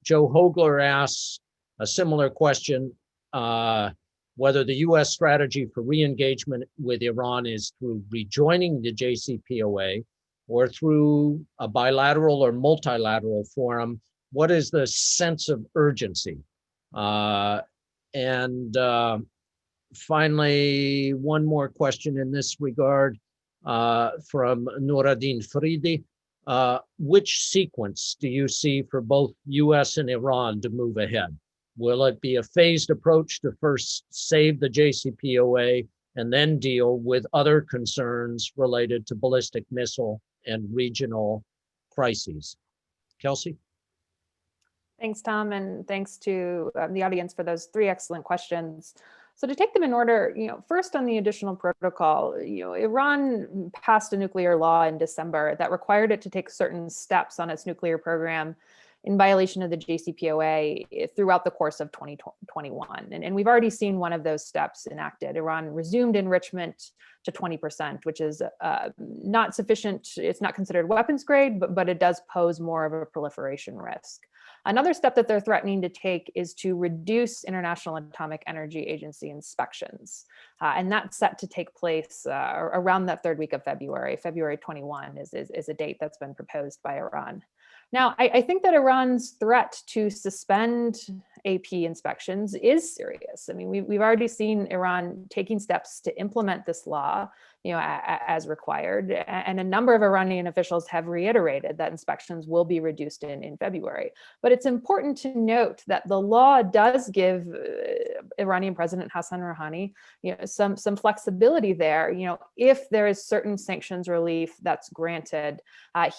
Joe Hogler asks a similar question, whether the U.S. strategy for re-engagement with Iran is through rejoining the JCPOA or through a bilateral or multilateral forum. What is the sense of urgency? Finally, one more question in this regard from Nuruddin Fridi. Which sequence do you see for both US and Iran to move ahead? Will it be a phased approach to first save the JCPOA and then deal with other concerns related to ballistic missile and regional crises? Kelsey? Thanks, Tom, and thanks to the audience for those three excellent questions. So to take them in order, first on the additional protocol, Iran passed a nuclear law in December that required it to take certain steps on its nuclear program in violation of the JCPOA throughout the course of 2021. And we've already seen one of those steps enacted. Iran resumed enrichment to 20%, which is not sufficient. It's not considered weapons grade, but it does pose more of a proliferation risk. Another step that they're threatening to take is to reduce International Atomic Energy Agency inspections. And that's set to take place around that third week of February. February 21 is a date that's been proposed by Iran. Now, I think that Iran's threat to suspend AP inspections is serious. I mean, we've already seen Iran taking steps to implement this law, as required, and a number of Iranian officials have reiterated that inspections will be reduced in February. But it's important to note that the law does give Iranian President Hassan Rouhani, some flexibility there. If there is certain sanctions relief that's granted,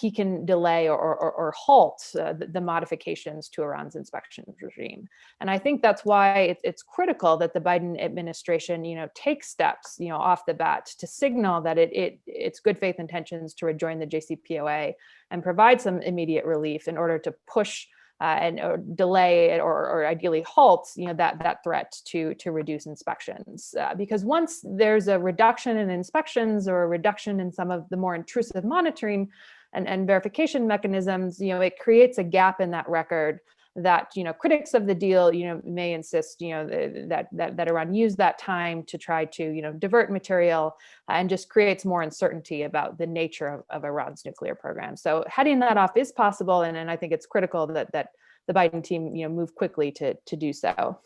he can delay or halt the modifications to Iran's inspections regime. And I think that's why it's critical that the Biden administration, take steps, off the bat to signal that it's good faith intentions to rejoin the JCPOA and provide some immediate relief in order to push or delay or ideally halt, that threat to reduce inspections. Because once there's a reduction in inspections or a reduction in some of the more intrusive monitoring and verification mechanisms, it creates a gap in that record that critics of the deal may insist that Iran use that time to try to divert material and just creates more uncertainty about the nature of Iran's nuclear program. So heading that off is possible, and I think it's critical that the Biden team move quickly to do so.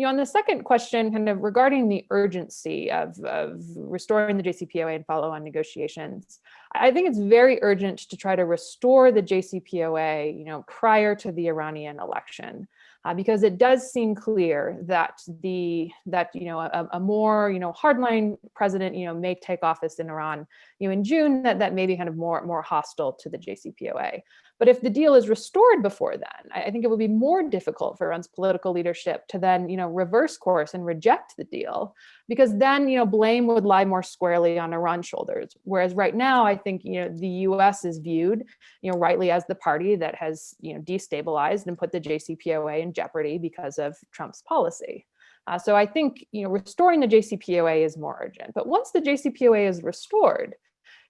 On the second question, kind of regarding the urgency of restoring the JCPOA and follow-on negotiations, I think it's very urgent to try to restore the JCPOA, prior to the Iranian election, because it does seem clear that a more hardline president may take office in Iran in June that may be kind of more hostile to the JCPOA. But if the deal is restored before then, I think it would be more difficult for Iran's political leadership to then, reverse course and reject the deal, because then, blame would lie more squarely on Iran's shoulders. Whereas right now, I think, the U.S. is viewed, rightly as the party that has, destabilized and put the JCPOA in jeopardy because of Trump's policy. So I think, restoring the JCPOA is more urgent. But once the JCPOA is restored,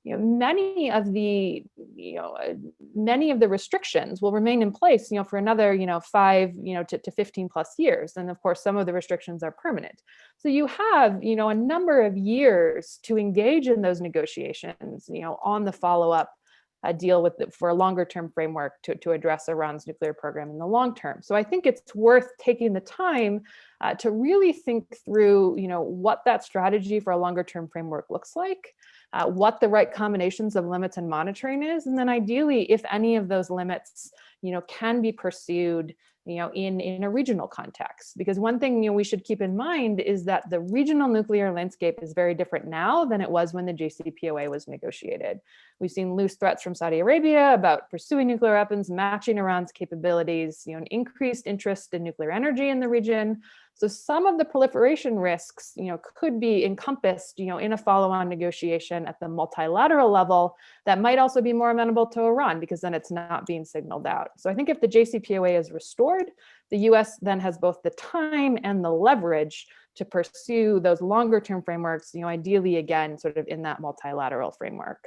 many of the restrictions will remain in place, for another, 5, to 15 plus years. And of course, some of the restrictions are permanent. So you have, a number of years to engage in those negotiations, on the follow-up deal for a longer term framework to address Iran's nuclear program in the long term. So I think it's worth taking the time to really think through, what that strategy for a longer term framework looks like, what the right combinations of limits and monitoring is, and then ideally, if any of those limits, can be pursued, in a regional context. Because one thing, we should keep in mind is that the regional nuclear landscape is very different now than it was when the JCPOA was negotiated. We've seen loose threats from Saudi Arabia about pursuing nuclear weapons, matching Iran's capabilities, an increased interest in nuclear energy in the region. So some of the proliferation risks, could be encompassed, in a follow-on negotiation at the multilateral level that might also be more amenable to Iran, because then it's not being signaled out. So I think if the JCPOA is restored, the U.S. then has both the time and the leverage to pursue those longer-term frameworks, ideally, again, sort of in that multilateral framework.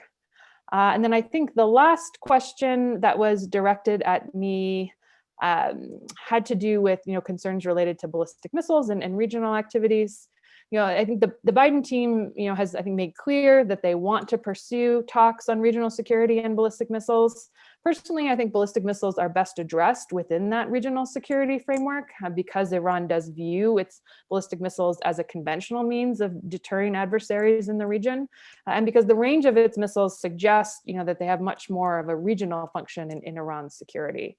And then I think the last question that was directed at me had to do with concerns related to ballistic missiles and regional activities. I think the Biden team has, I think, made clear that they want to pursue talks on regional security and ballistic missiles. Personally, I think ballistic missiles are best addressed within that regional security framework because Iran does view its ballistic missiles as a conventional means of deterring adversaries in the region, and because the range of its missiles suggests that they have much more of a regional function in Iran's security.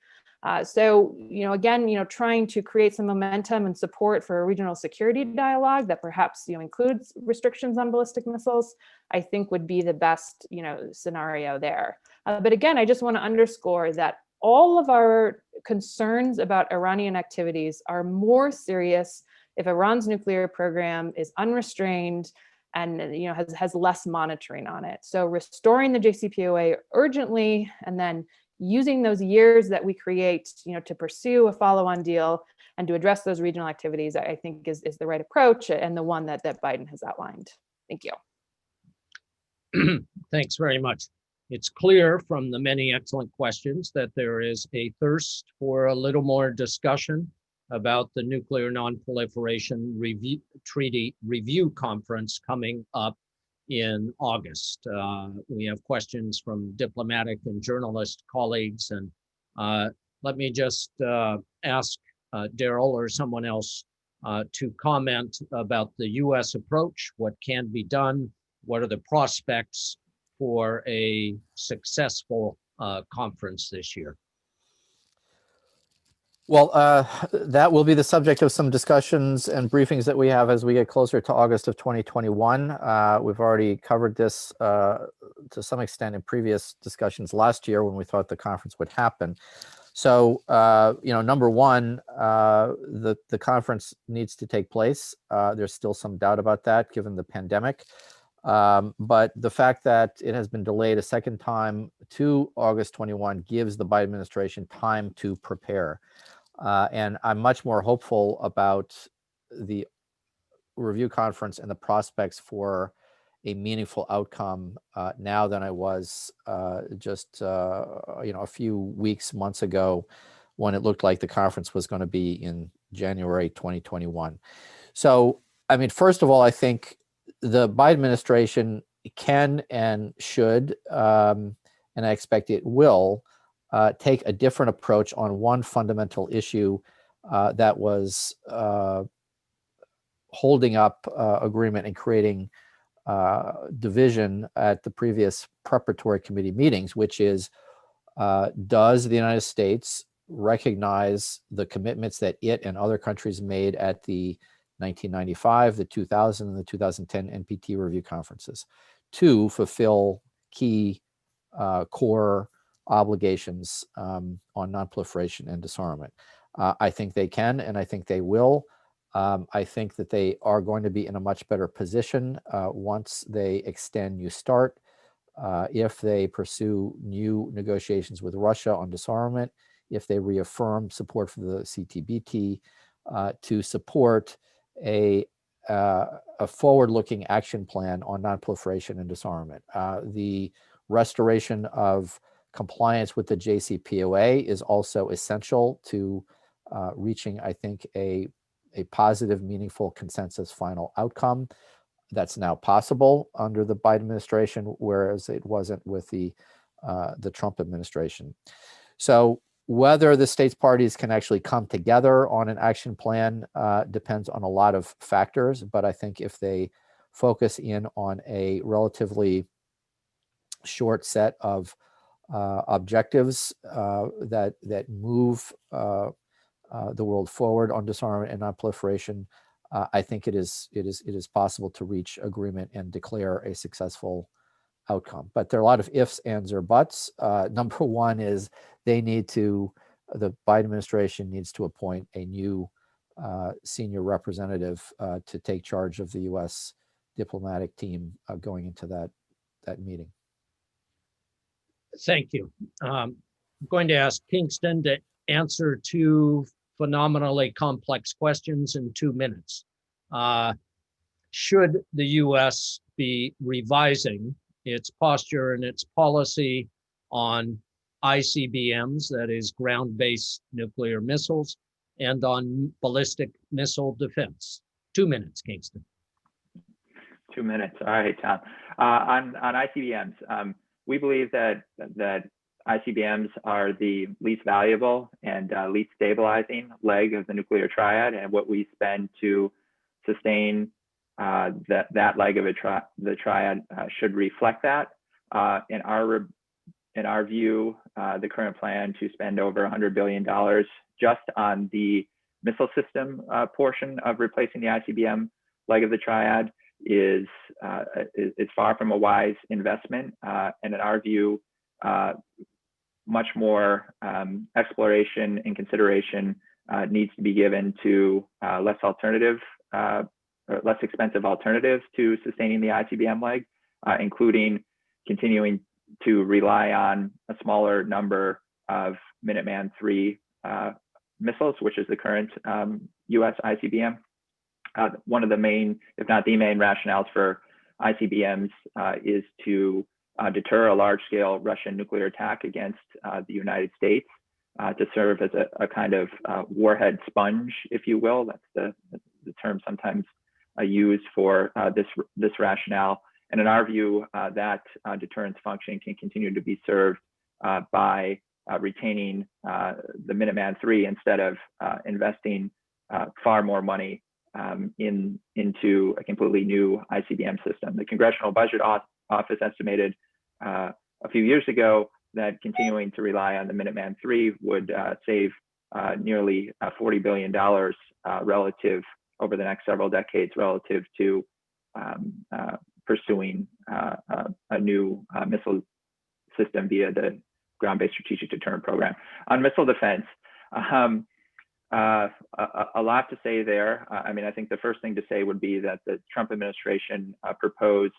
So, again, trying to create some momentum and support for a regional security dialogue that perhaps, includes restrictions on ballistic missiles, I think would be the best, scenario there. But again, I just want to underscore that all of our concerns about Iranian activities are more serious if Iran's nuclear program is unrestrained and has less monitoring on it. So restoring the JCPOA urgently, and then using those years that we create, to pursue a follow-on deal and to address those regional activities, I think is the right approach, and the one that Biden has outlined. Thank you. Thanks very much. It's clear from the many excellent questions that there is a thirst for a little more discussion about the Nuclear Non-Proliferation Treaty Review Conference coming up in August. We have questions from diplomatic and journalist colleagues, and let me just ask Daryl or someone else to comment about the U.S. approach, what can be done, what are the prospects for a successful conference this year. Well, that will be the subject of some discussions and briefings that we have as we get closer to August of 2021. We've already covered this to some extent in previous discussions last year when we thought the conference would happen. So, number one, the conference needs to take place. There's still some doubt about that given the pandemic. But the fact that it has been delayed a second time to August 21 gives the Biden administration time to prepare. And I'm much more hopeful about the review conference and the prospects for a meaningful outcome now than I was just a few weeks, months ago, when it looked like the conference was going to be in January 2021. So, I mean, first of all, I think the Biden administration can and should, and I expect it will, take a different approach on one fundamental issue that was holding up agreement and creating division at the previous preparatory committee meetings, which is, does the United States recognize the commitments that it and other countries made at the 1995, the 2000, and the 2010 NPT review conferences to fulfill key core obligations on non-proliferation and disarmament? I think they can, and I think they will. I think that they are going to be in a much better position once they extend New START, if they pursue new negotiations with Russia on disarmament, if they reaffirm support for the CTBT, to support a forward-looking action plan on non-proliferation and disarmament. The restoration of compliance with the JCPOA is also essential to reaching, I think, a positive, meaningful consensus final outcome that's now possible under the Biden administration, whereas it wasn't with the Trump administration. So whether the states parties can actually come together on an action plan depends on a lot of factors, but I think if they focus in on a relatively short set of objectives that move the world forward on disarmament and non-proliferation, I think it is possible to reach agreement and declare a successful outcome. But there are a lot of ifs, ands, or buts. Number one is the Biden administration needs to appoint a new senior representative to take charge of the U.S. diplomatic team going into that meeting. Thank you. I'm going to ask Kingston to answer two phenomenally complex questions in 2 minutes. Should the U.S. be revising its posture and its policy on ICBMs, that is ground-based nuclear missiles, and on ballistic missile defense? 2 minutes, Kingston. 2 minutes. All right, Tom. On ICBMs, we believe that ICBMs are the least valuable and least stabilizing leg of the nuclear triad, and what we spend to sustain that leg of the triad should reflect that. In our view, the current plan to spend over $100 billion just on the missile system portion of replacing the ICBM leg of the triad is far from a wise investment, and in our view, much more exploration and consideration needs to be given to less expensive alternatives to sustaining the ICBM leg, including continuing to rely on a smaller number of Minuteman III missiles, which is the current U.S. ICBM. One of the main, if not the main, rationales for ICBMs is to deter a large-scale Russian nuclear attack against the United States, to serve as a kind of warhead sponge, if you will. That's the term sometimes used for this rationale. And in our view, that deterrence function can continue to be served by retaining the Minuteman III instead of investing far more money into a completely new ICBM system. The Congressional Budget Office estimated a few years ago that continuing to rely on the Minuteman III would save nearly $40 billion relative over the next several decades relative to pursuing a new missile system via the Ground-Based Strategic Deterrent Program. On missile defense, a lot to say there. I mean, I think the first thing to say would be that the Trump administration proposed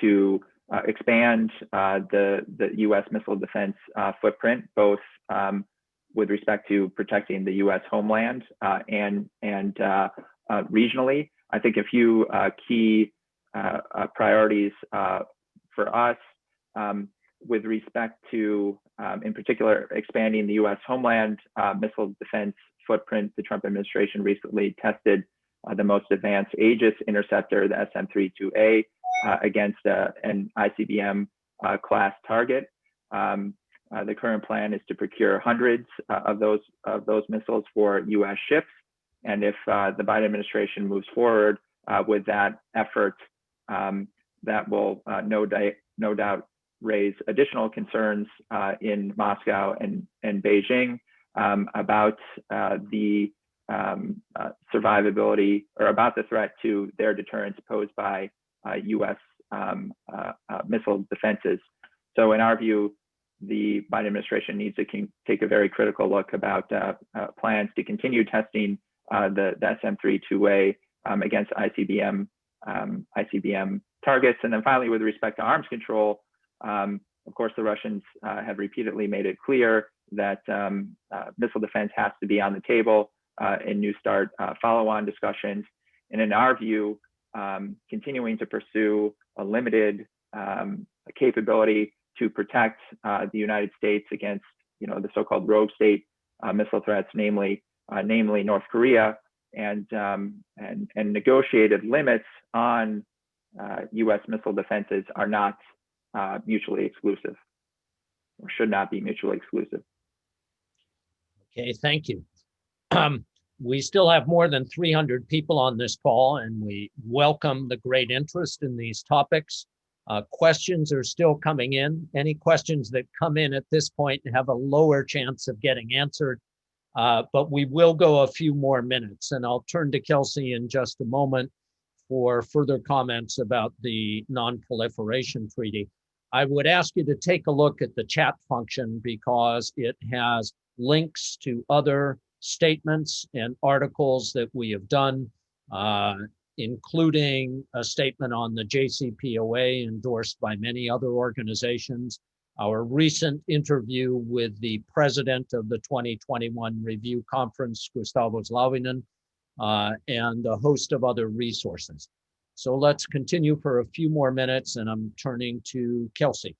to expand the U.S. missile defense footprint, both with respect to protecting the U.S. homeland and regionally. I think a few key priorities for us with respect to, in particular, expanding the U.S. homeland missile defense footprint. The Trump administration recently tested the most advanced Aegis interceptor, the SM-32A, against an ICBM class target. The current plan is to procure hundreds of those missiles for U.S. ships. And if the Biden administration moves forward with that effort, that will no doubt raise additional concerns in Moscow and Beijing about the survivability, or about the threat to their deterrence posed by U.S. Missile defenses. So in our view, the Biden administration needs to take a very critical look about plans to continue testing the SM-32A against ICBM targets. And then finally, with respect to arms control, of course, the Russians have repeatedly made it clear that missile defense has to be on the table in New START follow-on discussions. And in our view, continuing to pursue a limited capability to protect the United States against, the so-called rogue state missile threats, namely North Korea, and negotiated limits on U.S. missile defenses are not mutually exclusive, or should not be mutually exclusive. Okay, thank you. We still have more than 300 people on this call, and we welcome the great interest in these topics. Questions are still coming in. Any questions that come in at this point have a lower chance of getting answered, but we will go a few more minutes, and I'll turn to Kelsey in just a moment for further comments about the Non-Proliferation Treaty. I would ask you to take a look at the chat function, because it has links to other statements and articles that we have done, including a statement on the JCPOA endorsed by many other organizations, our recent interview with the president of the 2021 Review Conference, Gustavo Zlauvinen, and a host of other resources. So let's continue for a few more minutes, and I'm turning to Kelsey.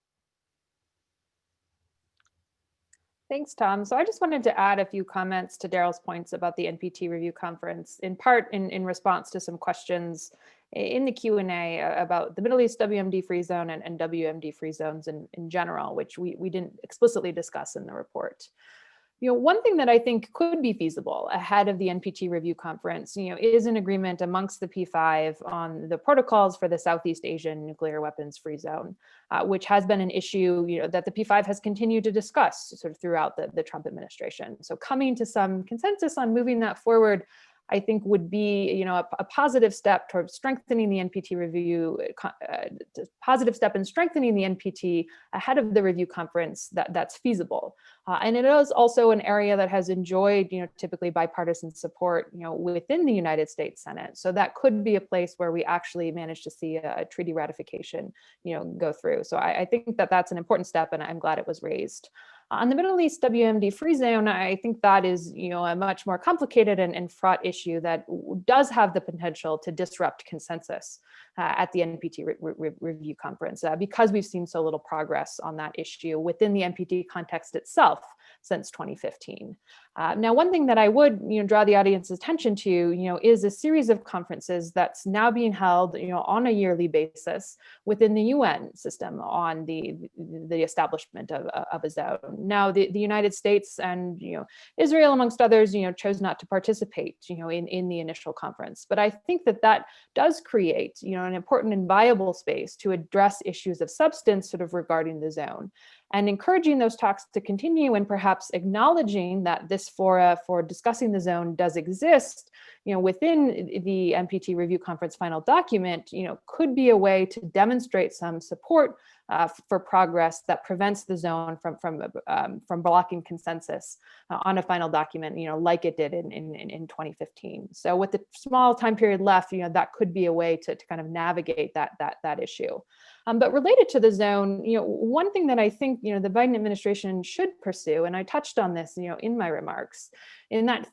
Thanks, Tom. So I just wanted to add a few comments to Daryl's points about the NPT Review Conference, in part in response to some questions in the Q&A about the Middle East WMD free zone and WMD free zones in general, which we didn't explicitly discuss in the report. One thing that I think could be feasible ahead of the NPT Review Conference, is an agreement amongst the P5 on the protocols for the Southeast Asian nuclear weapons free zone, which has been an issue, that the P5 has continued to discuss sort of throughout the Trump administration. So coming to some consensus on moving that forward, I think would be, a positive step towards strengthening the NPT review, positive step in strengthening the NPT ahead of the review conference that's feasible. And it is also an area that has enjoyed, typically bipartisan support, within the United States Senate. So that could be a place where we actually manage to see a treaty ratification, go through. So I think that that's an important step, and I'm glad it was raised. On the Middle East WMD free zone, I think that is, a much more complicated and fraught issue that does have the potential to disrupt consensus at the NPT review conference, because we've seen so little progress on that issue within the NPT context itself since 2015. Now, one thing that I would, draw the audience's attention to, is a series of conferences that's now being held, on a yearly basis within the UN system on the establishment of a zone. Now, the United States and, Israel, amongst others, chose not to participate, in the initial conference. But I think that does create, an important and viable space to address issues of substance sort of regarding the zone. and encouraging those talks to continue, and perhaps acknowledging that this fora for discussing the zone does exist, within the NPT Review Conference final document, could be a way to demonstrate some support for progress that prevents the zone from blocking consensus on a final document, like it did in 2015. So with the small time period left, that could be a way to kind of navigate that issue. But related to the zone, one thing that I think the Biden administration should pursue, and I touched on this in my remarks, in that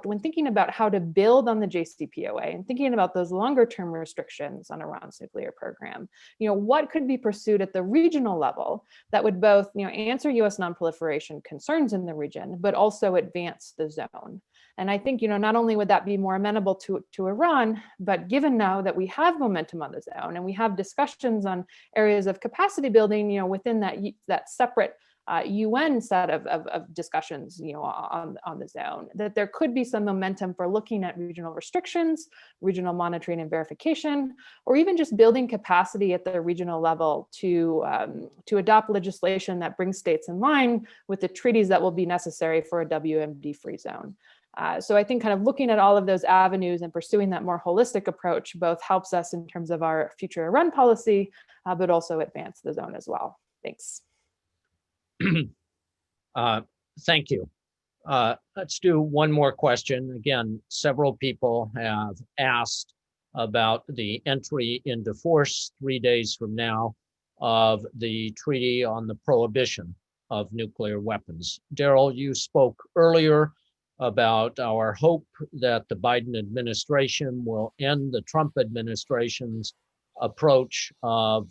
when thinking about how to build on the JCPOA and thinking about those longer term restrictions on Iran's nuclear program, what could be pursued at the regional level that would both answer US non-proliferation concerns in the region, but also advance the zone. And I think, not only would that be more amenable to Iran, but given now that we have momentum on the zone and we have discussions on areas of capacity building, within that separate UN set of discussions, on the zone, that there could be some momentum for looking at regional restrictions, regional monitoring and verification, or even just building capacity at the regional level to adopt legislation that brings states in line with the treaties that will be necessary for a WMD-free zone. So I think kind of looking at all of those avenues and pursuing that more holistic approach both helps us in terms of our future Iran policy, but also advance the zone as well. Thanks. Thank you. Let's do one more question. Again, several people have asked about the entry into force 3 days from now of the Treaty on the Prohibition of Nuclear Weapons. Daryl, you spoke earlier about our hope that the Biden administration will end the Trump administration's approach of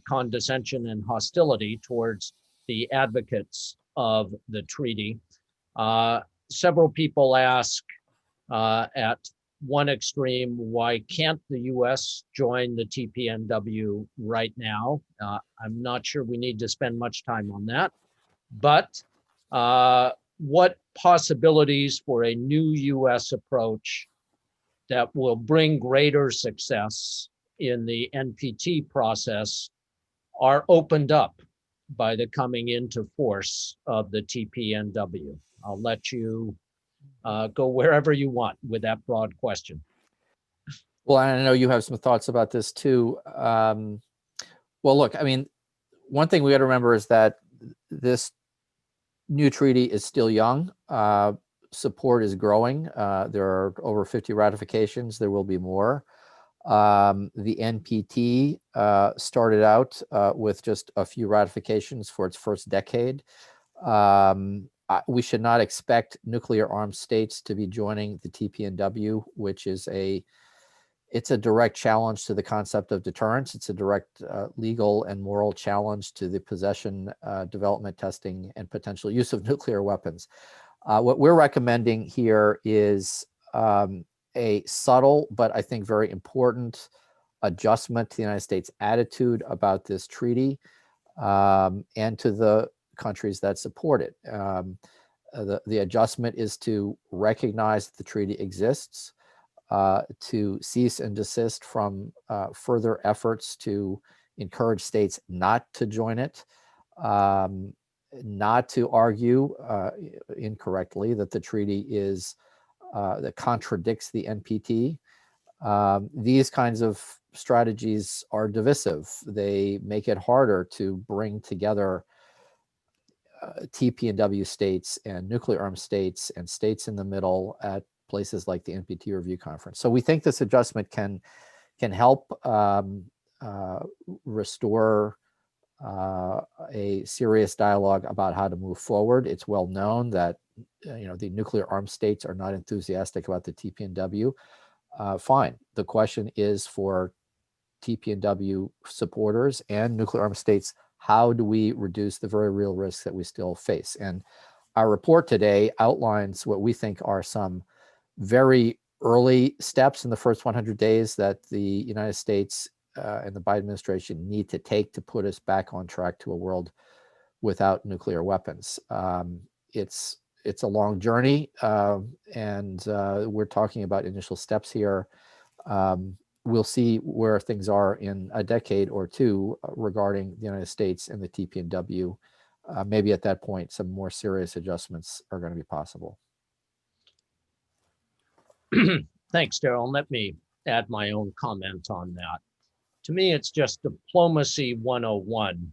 condescension and hostility towards the advocates of the treaty. Several people ask at one extreme, why can't the US join the TPNW right now? I'm not sure we need to spend much time on that, but what possibilities for a new US approach that will bring greater success in the NPT process are opened up by the coming into force of the TPNW? I'll let you go wherever you want with that broad question. Well, I know you have some thoughts about this too. Well, look, I mean, one thing we got to remember is that this new treaty is still young. Support is growing. There are over 50 ratifications. There will be more. The NPT started out with just a few ratifications for its first decade. We should not expect nuclear armed states to be joining the TPNW, which is it's a direct challenge to the concept of deterrence. It's a direct legal and moral challenge to the possession, development, testing, and potential use of nuclear weapons. What we're recommending here is a subtle, but I think very important adjustment to the United States attitude about this treaty and to the countries that support it. The adjustment is to recognize that the treaty exists, to cease and desist from further efforts to encourage states not to join it, not to argue incorrectly that the treaty that contradicts the NPT. These kinds of strategies are divisive. They make it harder to bring together TPNW states and nuclear armed states and states in the middle at places like the NPT Review Conference. So we think this adjustment can help restore a serious dialogue about how to move forward. It's well known that the nuclear armed states are not enthusiastic about the TPNW. Fine. The question is for TPNW supporters and nuclear armed states, how do we reduce the very real risks that we still face? And our report today outlines what we think are some very early steps in the first 100 days that the United States and the Biden administration need to take to put us back on track to a world without nuclear weapons. It's a long journey, and we're talking about initial steps here. we'll see where things are in a decade or two regarding the United States and the TPNW. Maybe at that point, some more serious adjustments are going to be possible. Thanks, Daryl. Let me add my own comment on that. To me, it's just diplomacy 101,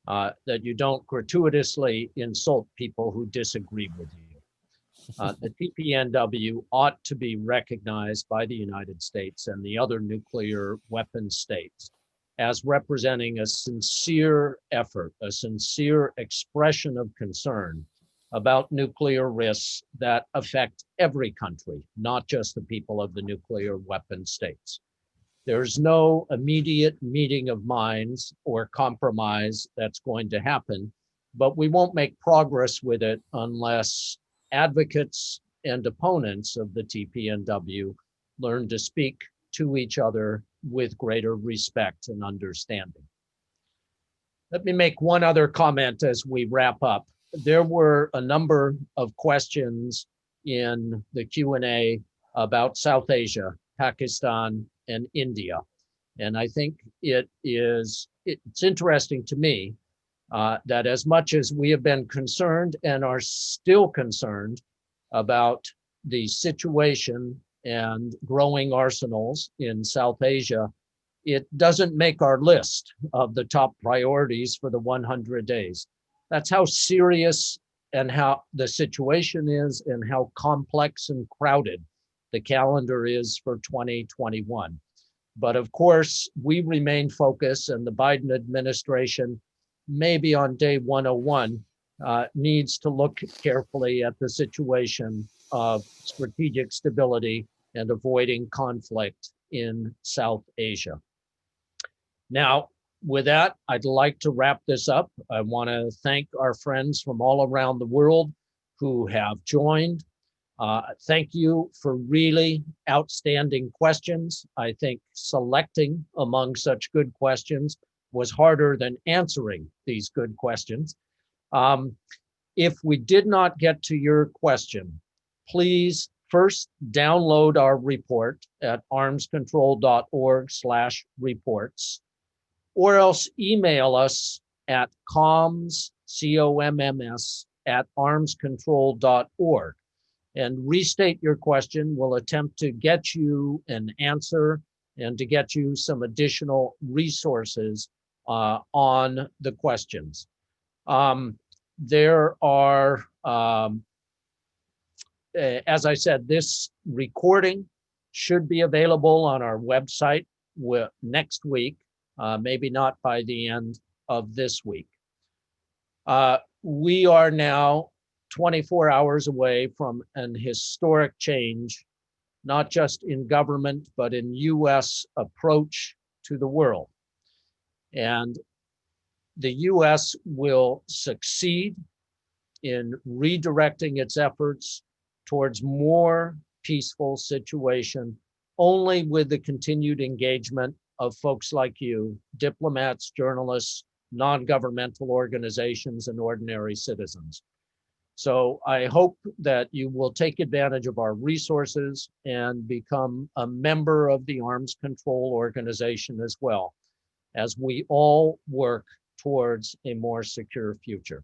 that you don't gratuitously insult people who disagree with you. The TPNW ought to be recognized by the United States and the other nuclear weapon states as representing a sincere effort, a sincere expression of concern about nuclear risks that affect every country, not just the people of the nuclear weapon states. There's no immediate meeting of minds or compromise that's going to happen, but we won't make progress with it unless advocates and opponents of the TPNW learn to speak to each other with greater respect and understanding. Let me make one other comment as we wrap up. There were a number of questions in the Q&A about South Asia, Pakistan, and India. And I think it's interesting to me that as much as we have been concerned and are still concerned about the situation and growing arsenals in South Asia, it doesn't make our list of the top priorities for the 100 days. That's how serious and how the situation is and how complex and crowded the calendar is for 2021. But of course, we remain focused, and the Biden administration, maybe on day 101, needs to look carefully at the situation of strategic stability and avoiding conflict in South Asia. Now, with that, I'd like to wrap this up. I want to thank our friends from all around the world who have joined. Thank you for really outstanding questions. I think selecting among such good questions was harder than answering these good questions. If we did not get to your question, please first download our report at armscontrol.org/reports, or else email us at comms, COMMS, @armscontrol.org. And restate your question. We'll attempt to get you an answer and to get you some additional resources on the questions. There are, as I said, this recording should be available on our website next week, maybe not by the end of this week. We are now 24 hours away from an historic change, not just in government, but in US approach to the world. And the US will succeed in redirecting its efforts towards more peaceful situation only with the continued engagement of folks like you, diplomats, journalists, non-governmental organizations, and ordinary citizens. So I hope that you will take advantage of our resources and become a member of the Arms Control Organization as well, as we all work towards a more secure future.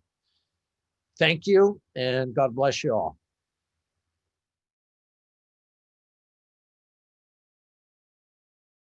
Thank you, and God bless you all.